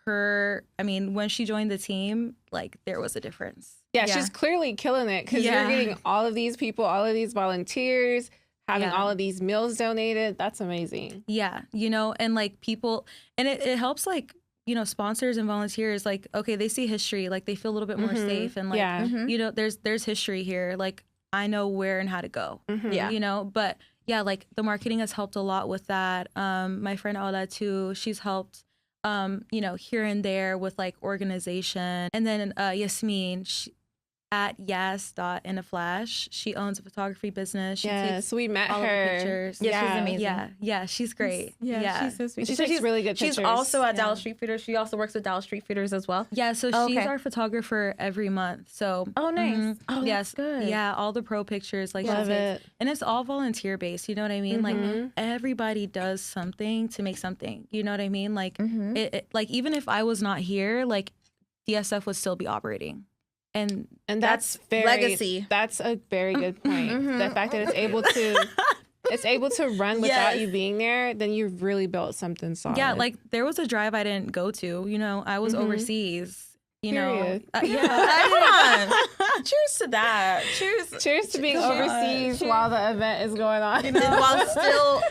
when she joined the team, like there was a difference. Yeah, she's clearly killing it because you're getting all of these people, all of these volunteers. having all of these meals donated. That's amazing. Yeah, and like people, and it helps like, sponsors and volunteers, like, okay, they see history, like they feel a little bit more safe, and like, there's history here, like I know where and how to go. But yeah, like the marketing has helped a lot with that. My friend Houda too, she's helped, here and there with like organization. And then Yasmin, at Yas.inaflash. She owns a photography business. She takes we met all her. Of the pictures. Yeah, she's amazing. Yeah, she's great. Yeah, she's so sweet. She takes really good pictures. She's also at Dallas Street Feeders. She also works with Dallas Street Feeders as well. Yeah, so she's our photographer every month. So nice. Oh, yes, good. Yeah, all the pro pictures, like love it. And it's all volunteer based. You know what I mean? Like everybody does something to make something. You know what I mean? Like it like even if I was not here, like DSF would still be operating. And that's very legacy. That's a very good point. The fact that it's able to run without you being there, then you've really built something solid. Yeah, like there was a drive I didn't go to. I was overseas. Period. Cheers to that. Cheers to being overseas while the event is going on. While still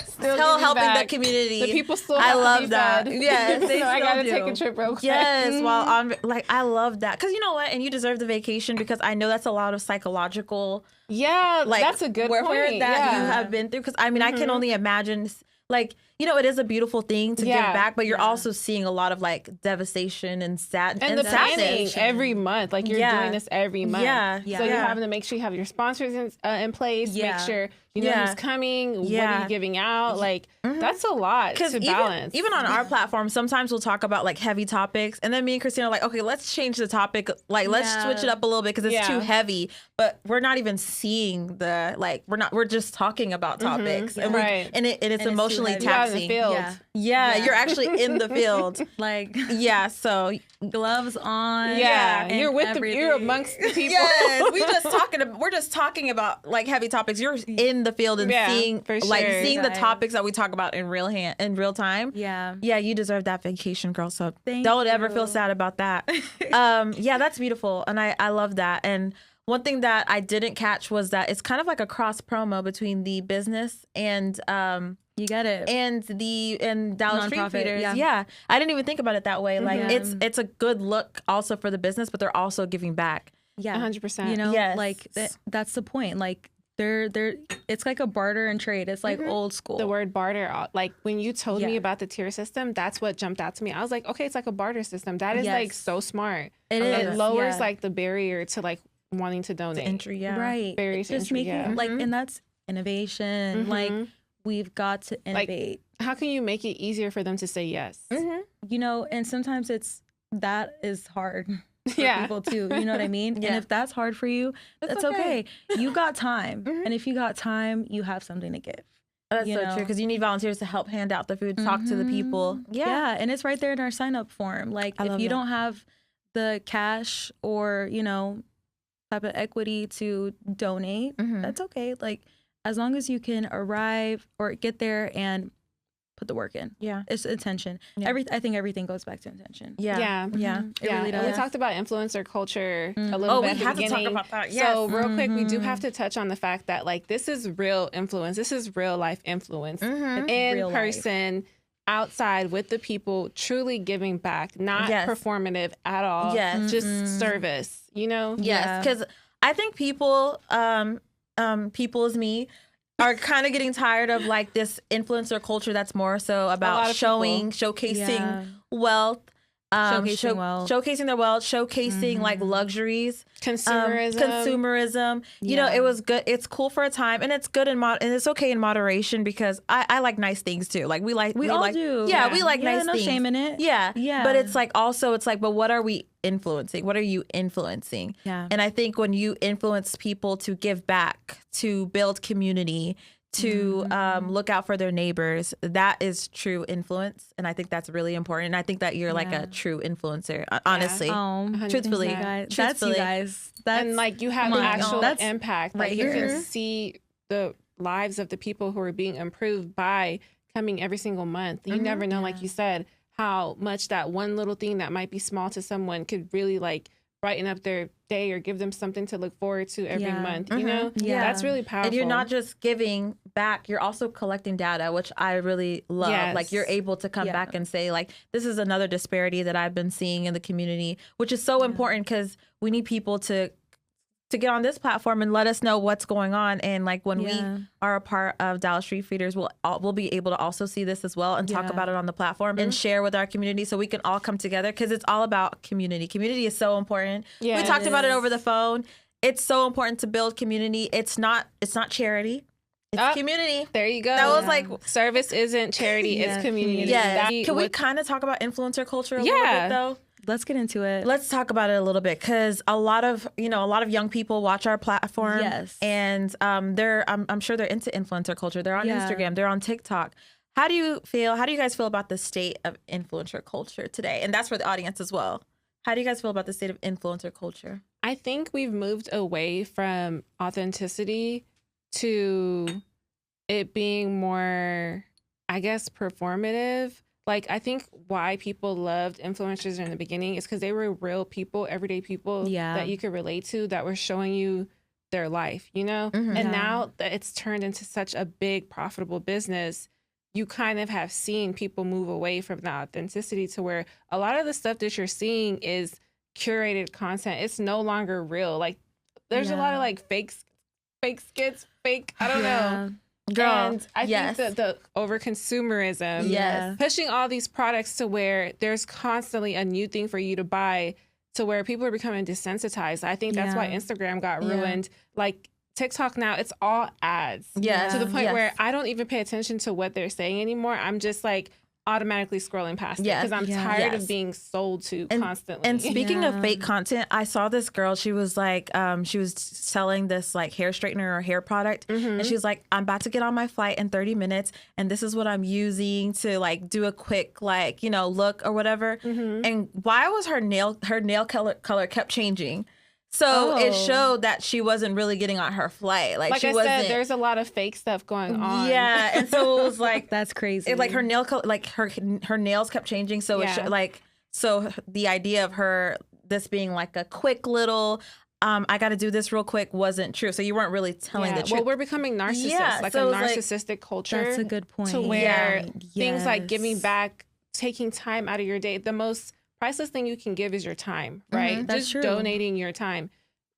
helping the community. The people still I love to be that. fed. Yes, so I gotta take a trip real quick. Yes, while I'm like, I love that. Because you know what? And you deserve the vacation because I know that's a lot of psychological that's a good warfare point. that you have been through. Because I mean, I can only imagine like, it is a beautiful thing to give back, but you're also seeing a lot of like devastation and sadness. And the planning every month. Like you're doing this every month. So you're having to make sure you have your sponsors in place, make sure you know who's coming, what are you giving out. Like that's a lot to balance. Even on our platform, sometimes we'll talk about like heavy topics. And then me and Christina are like, okay, let's change the topic. Like let's switch it up a little bit because it's too heavy. But we're not even seeing we're just talking about topics. And it's emotionally taxing. In the field. Yeah, you're actually in the field. Like so gloves on. You're amongst the people. Yes, we're just talking about like heavy topics. You're in the field and seeing the topics that we talk about in real time. Yeah, you deserve that vacation, girl. So Thank don't you. ever feel sad about that. That's beautiful, and I love that. And one thing that I didn't catch was that it's kind of like a cross promo between the business and you get it. And Dallas Street Feeders. Yeah. I didn't even think about it that way. Like it's a good look also for the business, but they're also giving back. Yeah. 100%. Like that's the point. Like they're it's like a barter and trade. It's like old school. The word barter, like when you told me about the tier system, that's what jumped out to me. I was like, okay, it's like a barter system. That is like so smart. It lowers like the barrier to like wanting to donate. To entry, right. Barriers to entry, making like, and that's innovation. Like we've got to innovate. Like, how can you make it easier for them to say yes? And sometimes that is hard for people too. You know what I mean? And if that's hard for you, that's okay. You got time. And if you got time, you have something to give. That's so true because you need volunteers to help hand out the food, talk to the people. Yeah. And it's right there in our sign up form. Like if you don't have the cash or, type of equity to donate, that's okay. Like as long as you can arrive or get there and put the work in. Yeah. It's intention. Yeah. I think everything goes back to intention. Yeah. It really does. We talked about influencer culture a little bit at the beginning. To talk about that. Yes. So real quick, we do have to touch on the fact that like this is real influence. This is real life influence in real person. Life. Outside with the people, truly giving back, not performative at all. Yes. Just service, Yes. Because I think people as me are kind of getting tired of like this influencer culture that's more so about showcasing wealth, showcasing their wealth, showcasing like luxuries, consumerism. It was good. It's cool for a time, and it's good and it's okay in moderation because I like nice things too. Like we all do. Yeah, we like nice things. No shame in it. Yeah. But it's like but what are we influencing? What are you influencing? Yeah. And I think when you influence people to give back, to build community, to look out for their neighbors, that is true influence. And I think that's really important. And I think that you're like a true influencer, honestly. Truthfully. That's you guys. And like you have actual impact. Right like here. You can see the lives of the people who are being improved by coming every single month. You never know, like you said, how much that one little thing that might be small to someone could really like brighten up their day or give them something to look forward to every month, you know? Yeah. That's really powerful. And you're not just giving back, you're also collecting data, which I really love. Yes. Like you're able to come back and say like, this is another disparity that I've been seeing in the community, which is so important because we need people to get on this platform and let us know what's going on. And like when we are a part of Dallas Street Feeders, we'll be able to also see this as well and talk about it on the platform and share with our community so we can all come together because it's all about community. Community is so important. We talked about it over the phone. It's so important to build community. It's not charity. It's community. There you go. That was like service isn't charity, it's community. Yeah. Can we kind of talk about influencer culture a little bit though? Let's get into it. Let's talk about it a little bit because a lot of young people watch our platform. Yes. And I'm sure they're into influencer culture. They're on Instagram. They're on TikTok. How do you guys feel about the state of influencer culture today? And that's for the audience as well. How do you guys feel about the state of influencer culture? I think we've moved away from authenticity to it being more, I guess, performative. Like, I think why people loved influencers in the beginning is because they were real people, everyday people that you could relate to, that were showing you their life, you know? And now that it's turned into such a big, profitable business, you kind of have seen people move away from the authenticity to where a lot of the stuff that you're seeing is curated content. It's no longer real. Like, there's a lot of, like, fake skits, I don't know. Girl, and I think that the over-consumerism, pushing all these products to where there's constantly a new thing for you to buy to where people are becoming desensitized. I think that's why Instagram got ruined. Like TikTok now, it's all ads. Yeah. To the point where I don't even pay attention to what they're saying anymore. I'm just like automatically scrolling past it because I'm tired of being sold to constantly. And speaking of fake content, I saw this girl. She was like, she was selling this like hair straightener or hair product, and she was like, "I'm about to get on my flight in 30 minutes, and this is what I'm using to like do a quick like look or whatever." And why was her nail color kept changing? So it showed that she wasn't really getting on her flight. Like she wasn't. Said, there's a lot of fake stuff going on. Yeah, and so it was like that's crazy. It, like her nail, like her nails kept changing. So so the idea of her this being like a quick little, I got to do this real quick wasn't true. So you weren't really telling the truth. Well, we're becoming narcissists, like so a narcissistic culture. That's a good point. To where things like giving back, taking time out of your day, the most priceless thing you can give is your time, right? That's just true. donating your time.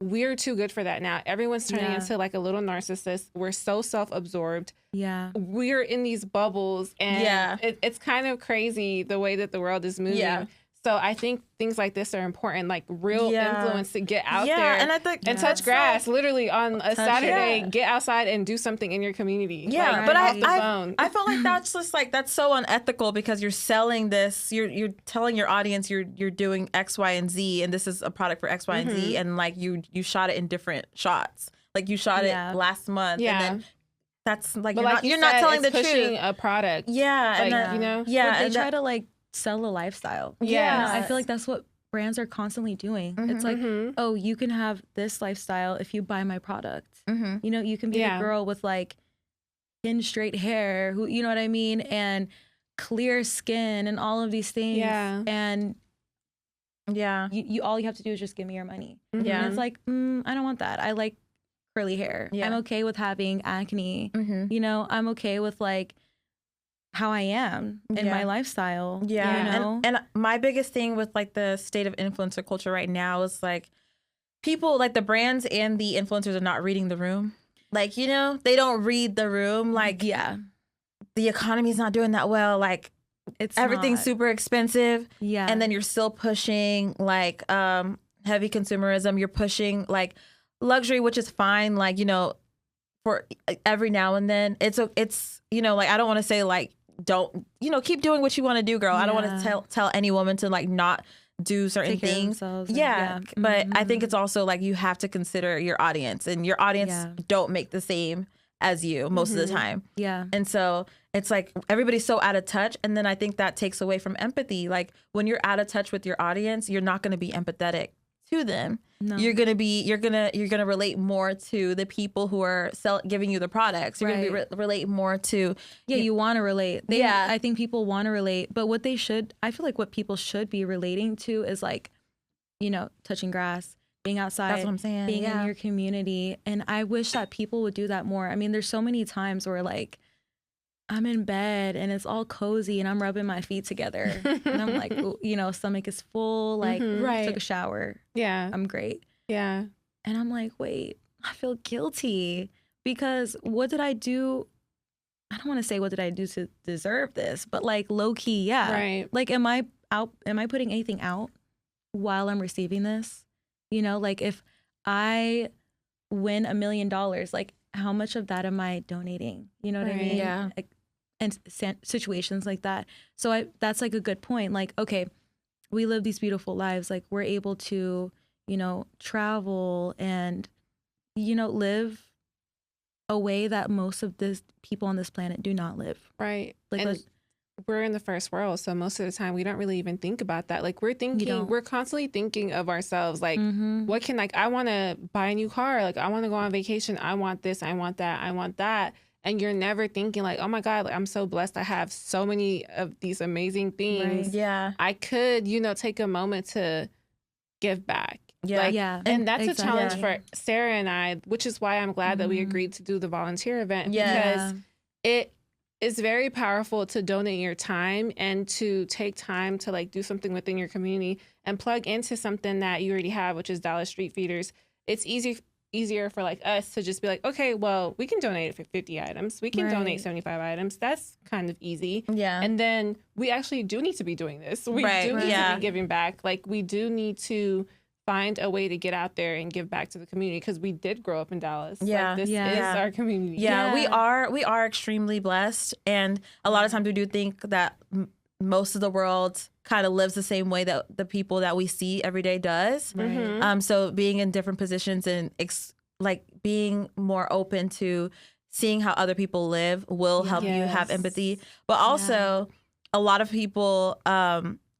We're too good for that now. Everyone's turning into like a little narcissist. We're so self-absorbed. Yeah. We're in these bubbles and it's kind of crazy the way that the world is moving. Yeah. So I think things like this are important, like real influence to get out there and I think and touch grass, literally on a Saturday, get outside and do something in your community. Yeah, like, but I felt like that's just like, that's so unethical because you're selling this, you're telling your audience you're doing X, Y, and Z, and this is a product for X, Y, and Z, and like you shot it in different shots. Like you shot it last month, and then that's like, you're not telling the truth. A product. Yeah, like, and they try to like sell a lifestyle. Yeah, I feel like that's what brands are constantly doing. It's like, oh, you can have this lifestyle if you buy my product. You can be a girl with like pin straight hair, who, you know what I mean, and clear skin and all of these things. And you all you have to do is just give me your money. And it's like, I don't want that. I like curly hair. I'm okay with having acne. I'm okay with like how I am in my lifestyle. And my biggest thing with like the state of influencer culture right now is like people, like the brands and the influencers are not reading the room. Like, they don't read the room. Like, the economy's not doing that well. Like everything's super expensive. And then you're still pushing like heavy consumerism. You're pushing like luxury, which is fine. Like, for every now and then it's like, I don't want to say like, don't keep doing what you want to do, girl. I don't want to tell any woman to like not do certain things. But I think it's also like you have to consider your audience, and your audience don't make the same as you most of the time. And so it's like everybody's so out of touch, and then I think that takes away from empathy. Like when you're out of touch with your audience, you're not going to be empathetic to them. You're gonna relate more to the people who are giving you the products. You're gonna relate more to you want to relate. I think people want to relate, but I feel like what people should be relating to is like you know, touching grass, being outside, that's what I'm saying. being in your community. And I wish that people would do that more. I mean, there's so many times where like I'm in bed and it's all cozy and I'm rubbing my feet together and I'm like, you know, stomach is full, like took a shower. Yeah. I'm great. Yeah. And I'm like, wait, I feel guilty because what did I do? I don't want to say what did I do to deserve this, but like low key, yeah. Right. Like, am I putting anything out while I'm receiving this? You know, like if I win $1 million, like how much of that am I donating? You know what I mean? Yeah. Like, and situations like that. So that's like a good point. Like, okay, we live these beautiful lives. Like we're able to, you know, travel and, you know, live a way that most of the people on this planet do not live. Right. Like, and we're in the first world, so most of the time we don't really even think about that. Like we're constantly thinking of ourselves. Like, what can, like, I want to buy a new car. Like I want to go on vacation. I want this. I want that. I want that. And you're never thinking like, oh my God, like, I'm so blessed. I have so many of these amazing things. Right. Yeah. I could, you know, take a moment to give back. Yeah. Like, yeah. And that's exactly. a challenge for Sarah and I, which is why I'm glad that we agreed to do the volunteer event. Because it is very powerful to donate your time and to take time to like do something within your community and plug into something that you already have, which is Dallas Street Feeders. It's easier for like us to just be like, okay, well, we can donate it for 50 items. We can donate 75 items. That's kind of easy. Yeah. And then we actually do need to be doing this. We do need to be giving back. Like we do need to find a way to get out there and give back to the community because we did grow up in Dallas. Yeah. Like, this is our community. Yeah, we are extremely blessed. And a lot of times we do think that most of the world kind of lives the same way that the people that we see every day does. So being in different positions and like being more open to seeing how other people live will help you have empathy. But also a lot of people,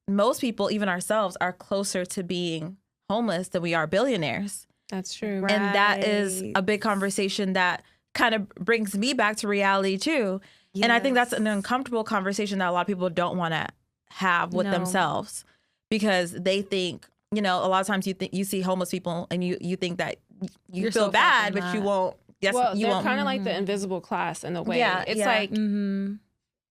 most people, even ourselves, are closer to being homeless than we are billionaires. That's true. Right. And that is a big conversation that kind of brings me back to reality too. Yes. And I think that's an uncomfortable conversation that a lot of people don't want to have with themselves because they think, you know, a lot of times you see homeless people and you think that you feel so bad, but you won't. Yes, well, you they're won't. kind of like the invisible class in a way. Yeah, it's like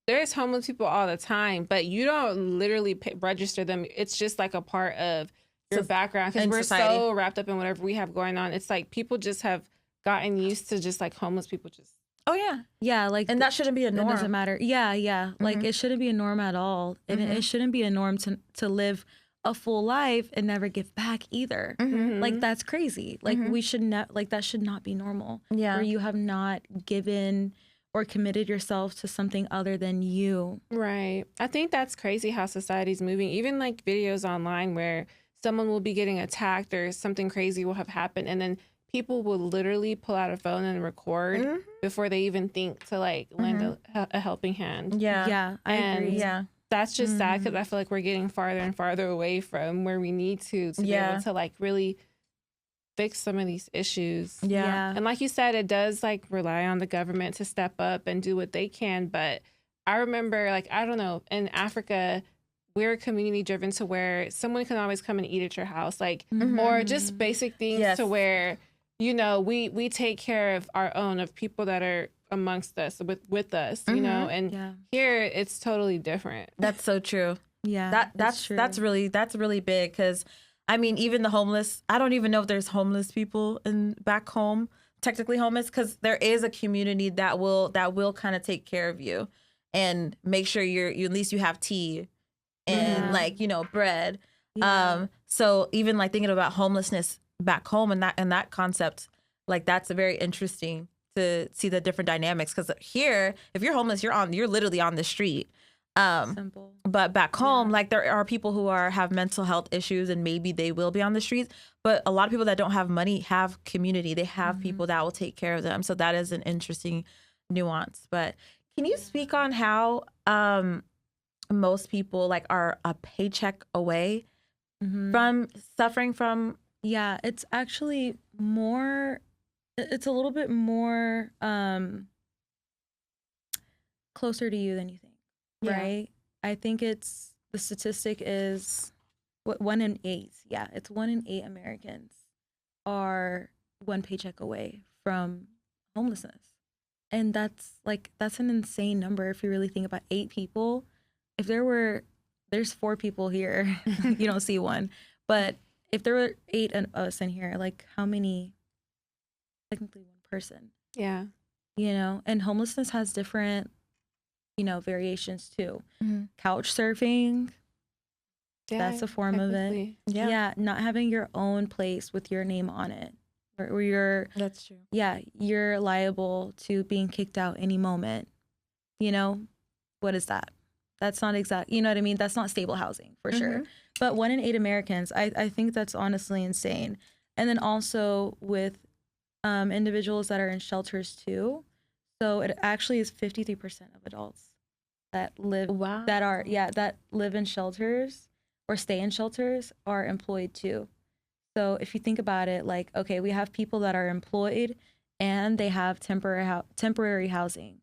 there's homeless people all the time, but you don't literally register them. It's just like a part of your background because we're society. So wrapped up in whatever we have going on. It's like people just have gotten used to just like homeless people just. Oh yeah, like, and that shouldn't be a norm. It doesn't matter. Yeah. Like it shouldn't be a norm at all, and it shouldn't be a norm to live a full life and never give back either. Like that's crazy. Like we should not. Like that should not be normal. Yeah, where you have not given or committed yourself to something other than you. Right. I think that's crazy how society's moving. Even like videos online where someone will be getting attacked or something crazy will have happened, and then people will literally pull out a phone and record before they even think to like lend a helping hand. Yeah, I agree. Yeah, that's just sad because I feel like we're getting farther and farther away from where we need to be able to like really fix some of these issues. Yeah. And like you said, it does like rely on the government to step up and do what they can. But I remember, like, I don't know, in Africa, we're community driven to where someone can always come and eat at your house, like, or just basic things to where, you know, we take care of our own, of people that are amongst us, with us, you know, and here it's totally different. That's so true. Yeah, that's true. That's really big because I mean, even the homeless, I don't even know if there's homeless people back home, technically homeless, because there is a community that will kind of take care of you and make sure you at least you have tea and like, you know, bread. So even like thinking about homelessness back home and that concept, like that's very interesting to see the different dynamics, because here, if you're homeless, you're literally on the street. Simple. But back home, like there are people who have mental health issues and maybe they will be on the streets. But a lot of people that don't have money have community. They have people that will take care of them. So that is an interesting nuance. But can you speak on how most people like are a paycheck away from suffering from? Yeah, it's actually more, it's a little bit more closer to you than you think. Right? I think the statistic is 1 in 8. Yeah, it's 1 in 8 Americans are one paycheck away from homelessness. And that's an insane number if you really think about 8 people. If there's 4 people here, you don't see one. But if there were 8 of us in here, like how many, technically 1 person. Yeah. You know, and homelessness has different, you know, variations too. Couch surfing, that's a form of it. Yeah, not having your own place with your name on it. Or you're, that's true. Yeah, you're liable to being kicked out any moment. You know, what is that? That's not exact, you know what I mean? That's not stable housing for sure. But 1 in 8 Americans, I think that's honestly insane. And then also with individuals that are in shelters too. So it actually is 53% of adults that live that live in shelters or stay in shelters are employed too. So if you think about it, like, okay, we have people that are employed and they have temporary housing,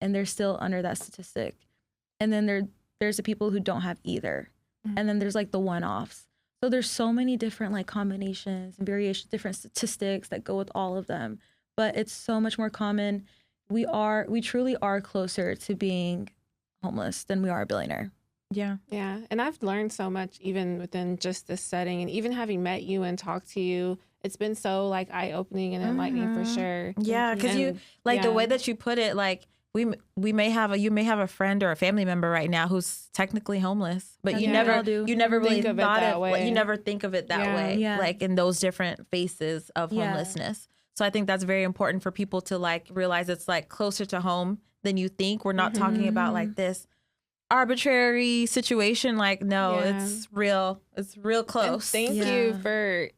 and they're still under that statistic. And then there's the people who don't have either. And then there's like the one-offs. So there's so many different like combinations and variations, different statistics that go with all of them. But it's so much more common. We truly are closer to being homeless than we are a billionaire. Yeah. Yeah. And I've learned so much even within just this setting, and even having met you and talked to you, it's been so like eye-opening and enlightening for sure. Yeah. Because you like the way that you put it, like you may have a friend or a family member right now who's technically homeless, but you never really thought of it. You never think of it that way. Yeah. Like in those different faces of homelessness. So I think that's very important for people to like realize it's like closer to home than you think. We're not talking about like this arbitrary situation. Like, no, it's real. It's real close. And thank you for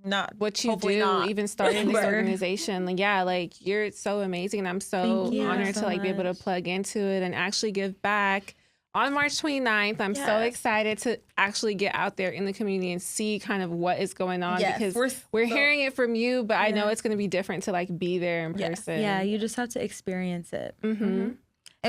not what you do, not. Even starting this organization. Like, like you're so amazing. And I'm so honored to like be able to plug into it and actually give back. On March 29th, I'm so excited to actually get out there in the community and see kind of what is going on, because we're hearing it from you, but I know it's going to be different to like be there in person. Yeah, you just have to experience it. And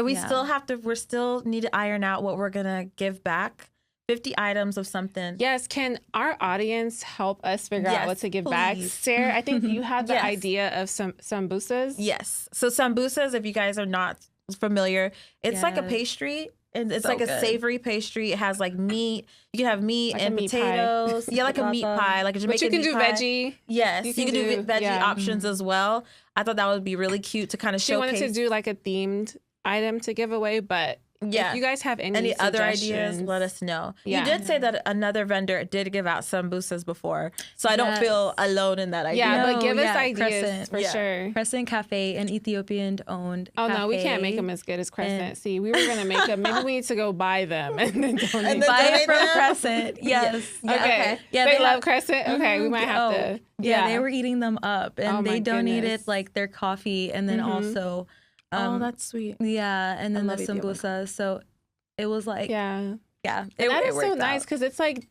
we still need to iron out what we're going to give back. 50 items of something. Yes. Can our audience help us figure out what to give back? Sarah, I think you had the idea of some sambusas. Yes. So sambusas, if you guys are not familiar, it's like a pastry. And it's so like a savory pastry. It has like meat. You can have meat like and potatoes. Like a meat pie, like a Jamaican meat pie. But you can do veggie. Yes, you can do veggie options as well. I thought that would be really cute to kind of showcase. She wanted to do like a themed item to give away, but if you guys have any other ideas, let us know. You did say that another vendor did give out sambusas before, so I don't feel alone in that idea. Yeah, but give us ideas for sure. Crescent Cafe, an Ethiopian-owned cafe. No, we can't make them as good as Crescent. See, we were going to make them. Maybe we need to go buy them and then donate. Buy it from Crescent. Yes. Okay. Yeah, they love Crescent. Okay, we might have to. Yeah, they were eating them up, and they donated like their coffee, and then also... that's sweet. Yeah, and then the sambusas. So it was like, that is so nice, because it's like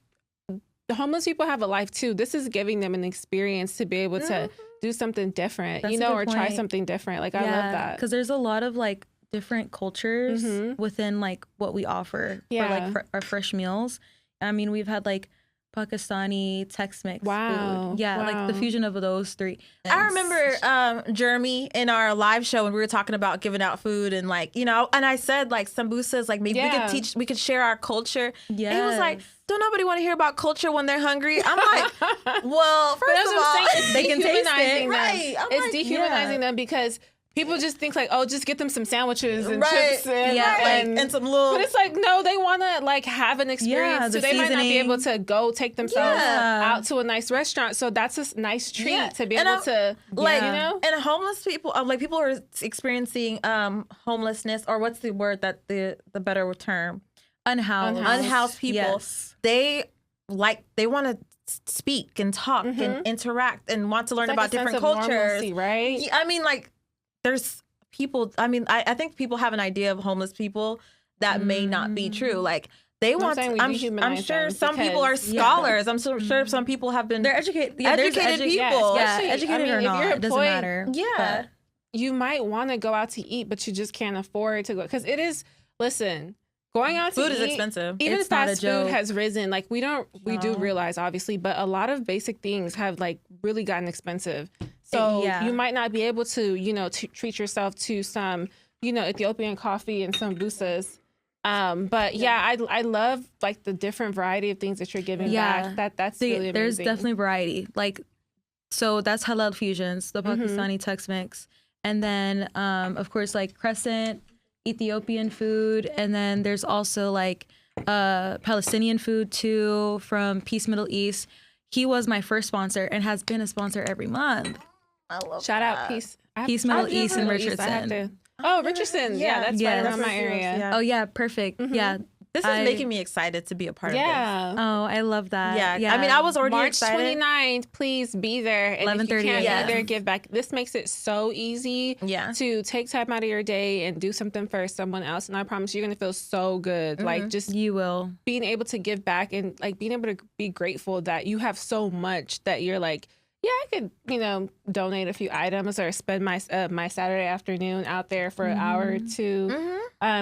the homeless people have a life too. This is giving them an experience to be able to do something different, or try something different. Like, I love that. Because there's a lot of like different cultures within like what we offer for like our fresh meals. I mean, we've had like Pakistani, Tex-Mex food. Like the fusion of those three. I remember Jeremy in our live show when we were talking about giving out food and like, and I said like sambusas, like maybe we could share our culture. Yeah. And he was like, don't nobody want to hear about culture when they're hungry? I'm like, well, first of all, they can taste it. Right. It's dehumanizing them, because people just think like, oh, just get them some sandwiches and chips and some little. But it's like, no, they want to like have an experience. So they might not be able to go take themselves out to a nice restaurant. So that's a nice treat to be able to, And homeless people, like people who are experiencing homelessness, or what's the word that the better term? Unhoused people. Yes. They want to speak and talk and interact and want to learn about different cultures. Normalcy, right? I mean, like. There's people, I think people have an idea of homeless people that may not be true. Like, they want to, I'm sure some people are scholars. I'm sure some people have been. They're educated. Educated people. Educated or not, it doesn't matter. Yeah. You might want to go out to eat, but you just can't afford to go. Because it is, listen, going out to food eat, is expensive. Even It's fast not a food joke. has risen. Like we do realize obviously, but a lot of basic things have like really gotten expensive. So you might not be able to, you know, treat yourself to some, you know, Ethiopian coffee and some busas. But I love like the different variety of things that you're giving back. That's really amazing. There's definitely variety. Like, so that's halal fusions, the Pakistani Tex-Mex, and then of course like Crescent, Ethiopian food, and then there's also like Palestinian food too from Peace Middle East. He was my first sponsor and has been a sponsor every month. I love Shout that. out Peace Middle East and Richardson. Richardson. Yeah, that's right around my area. Yeah. Oh yeah, perfect. Yeah. This is making me excited to be a part of this. Oh, I love that. Yeah. I mean, I was already March excited. 29th, please be there. And if you 11:30 can't a.m. be there, give back. This makes it so easy to take time out of your day and do something for someone else. And I promise you're going to feel so good. Like just You will. being able to give back and like being able to be grateful that you have so much that you're like, yeah, I could, you know, donate a few items or spend my Saturday afternoon out there for an hour or two.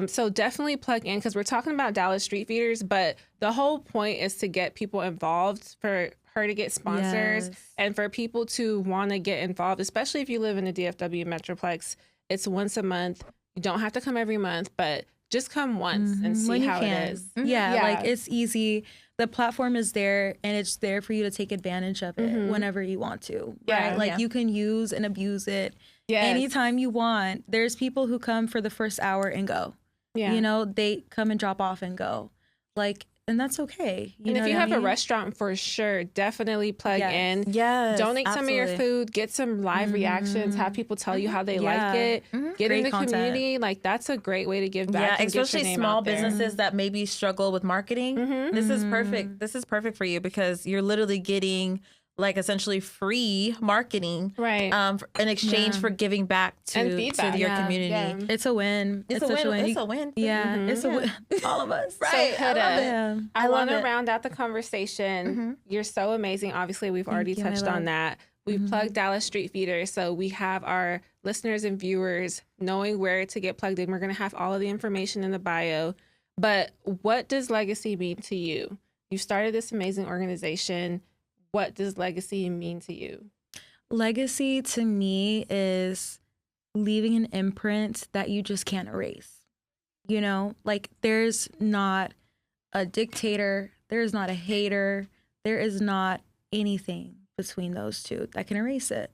So definitely plug in because we're talking about Dallas Street Feeders, but the whole point is to get people involved, for her to get sponsors, and for people to want to get involved, especially if you live in the DFW Metroplex. It's once a month. You don't have to come every month, but just come once and see how it is. Yeah, like it's easy. The platform is there and it's there for you to take advantage of it whenever you want to. Right? Like you can use and abuse it anytime you want. There's people who come for the first hour and go. Yeah. You know, they come and drop off and go. Like, and that's okay. And if you have a restaurant, for sure, definitely plug in. Yes, donate some of your food, get some live reactions, have people tell you how they like it, get Great in the content. community. Like that's a great way to give back. Yeah, and especially get your name small out there. businesses that maybe struggle with marketing. This is perfect. This is perfect for you because you're literally getting like essentially free marketing, right? In exchange for giving back to your community. Yeah. It's a win. It's a win. It's a win. Yeah, it's a win. All of us. Right. So, Houda, I want to round out the conversation. You're so amazing. Obviously, we've already touched on that. We've plugged Dallas Street Feeders, so we have our listeners and viewers knowing where to get plugged in. We're going to have all of the information in the bio. But what does legacy mean to you? You started this amazing organization. What does legacy mean to you? Legacy to me is leaving an imprint that you just can't erase. You know, like there's not a dictator, there's not a hater, there is not anything between those two that can erase it.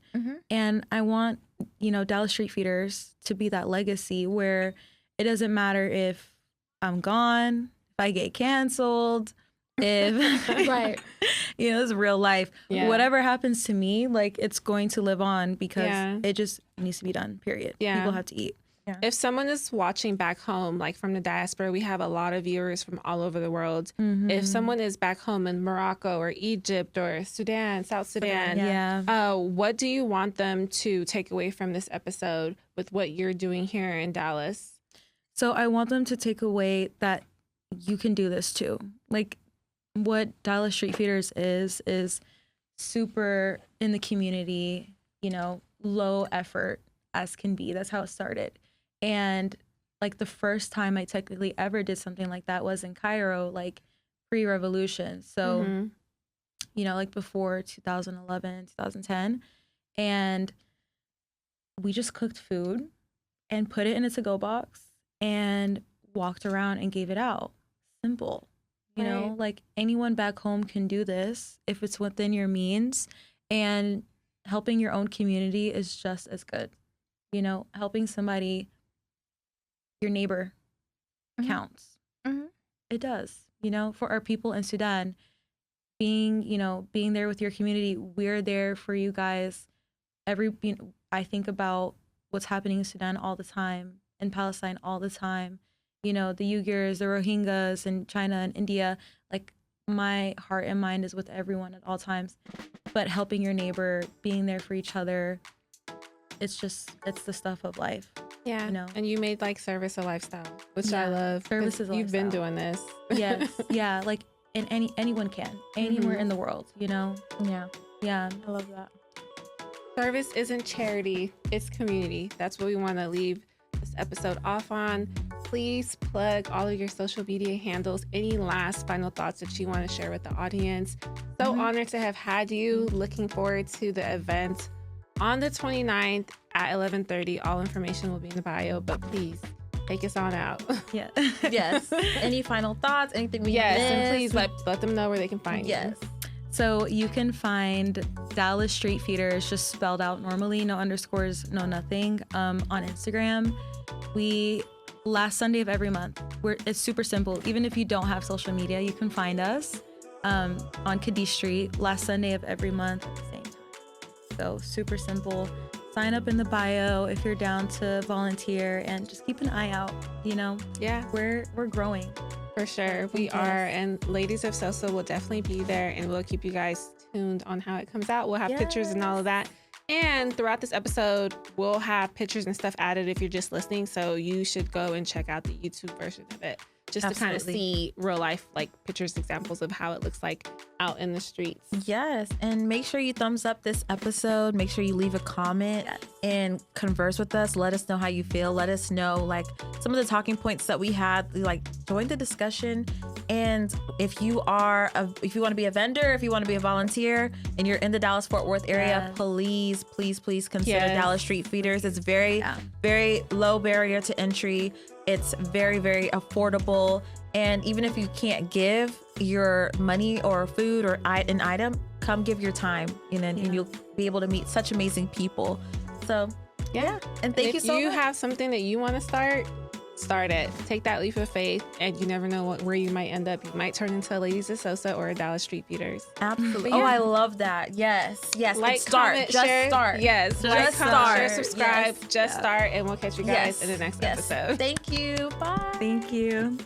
And I want, you know, Dallas Street Feeders to be that legacy where it doesn't matter if I'm gone, if I get canceled, if you know, it's real life. Whatever happens to me, like it's going to live on because it just needs to be done, period. People have to eat. If someone is watching back home, like from the diaspora, we have a lot of viewers from all over the world. If someone is back home in Morocco or Egypt or Sudan, South Sudan, what do you want them to take away from this episode with what you're doing here in Dallas? So I want them to take away that you can do this too. Like what Dallas Street Feeders is super in the community, you know, low effort as can be. That's how it started. And like the first time I technically ever did something like that was in Cairo, like pre-revolution. So, you know, like before 2011, 2010. And we just cooked food and put it in a to-go box and walked around and gave it out. Simple. You know, like anyone back home can do this if it's within your means, and helping your own community is just as good. You know, helping somebody, your neighbor counts. It does, you know, for our people in Sudan, being there with your community. We're there for you guys. I think about what's happening in Sudan all the time, in Palestine all the time. You know, the Uyghurs, the Rohingyas in China and India, like my heart and mind is with everyone at all times. But helping your neighbor, being there for each other, it's the stuff of life. Yeah. You know? And you made like service a lifestyle, which I love. Service is a You've been lifestyle. doing this. Yes. Yeah. Like anyone can, anywhere in the world, you know? Yeah. I love that. Service isn't charity, it's community. That's what we want to leave this episode off on. please plug all of your social media handles. Any last final thoughts that you want to share with the audience? So honored to have had you. Looking forward to the event on the 29th at 11:30. All information will be in the bio, but please take us on out. Yeah. Yes. Any final thoughts? Anything we Yes, missed? and please let them know where they can find you. Yes. So you can find Dallas Street Feeders, just spelled out normally, no underscores, no nothing, on Instagram. We last Sunday of every month. It's super simple. Even if you don't have social media, you can find us on Cadiz Street last Sunday of every month at the same time. So super simple. Sign up in the bio if you're down to volunteer, and just keep an eye out. You know, we're growing. For sure, we are. And Ladies of Sosa will definitely be there, and we'll keep you guys tuned on how it comes out. We'll have pictures and all of that. And throughout this episode, we'll have pictures and stuff added if you're just listening. So you should go and check out the YouTube version of it, just to kind of see real life, like pictures, examples of how it looks like out in the streets. Yes. And make sure you thumbs up this episode. Make sure you leave a comment and converse with us. Let us know how you feel. Let us know like some of the talking points that we had. Like, join the discussion. And if you want to be a vendor, if you want to be a volunteer and you're in the Dallas-Fort Worth area, please consider Dallas Street Feeders. It's very low barrier to entry. It's very, very affordable. And even if you can't give your money or food or an item, come give your time, and you'll be able to meet such amazing people. So, and thank you so much. If you have something that you want to start it. Take that leap of faith, and you never know where you might end up. You might turn into a Ladies of Sosa or a Dallas Street Feeders. Absolutely. Oh, I love that. Yes. Like, comment, share. Start. Yes. Like, comment, share, subscribe. Just start, and we'll catch you guys in the next episode. Thank you. Bye. Thank you.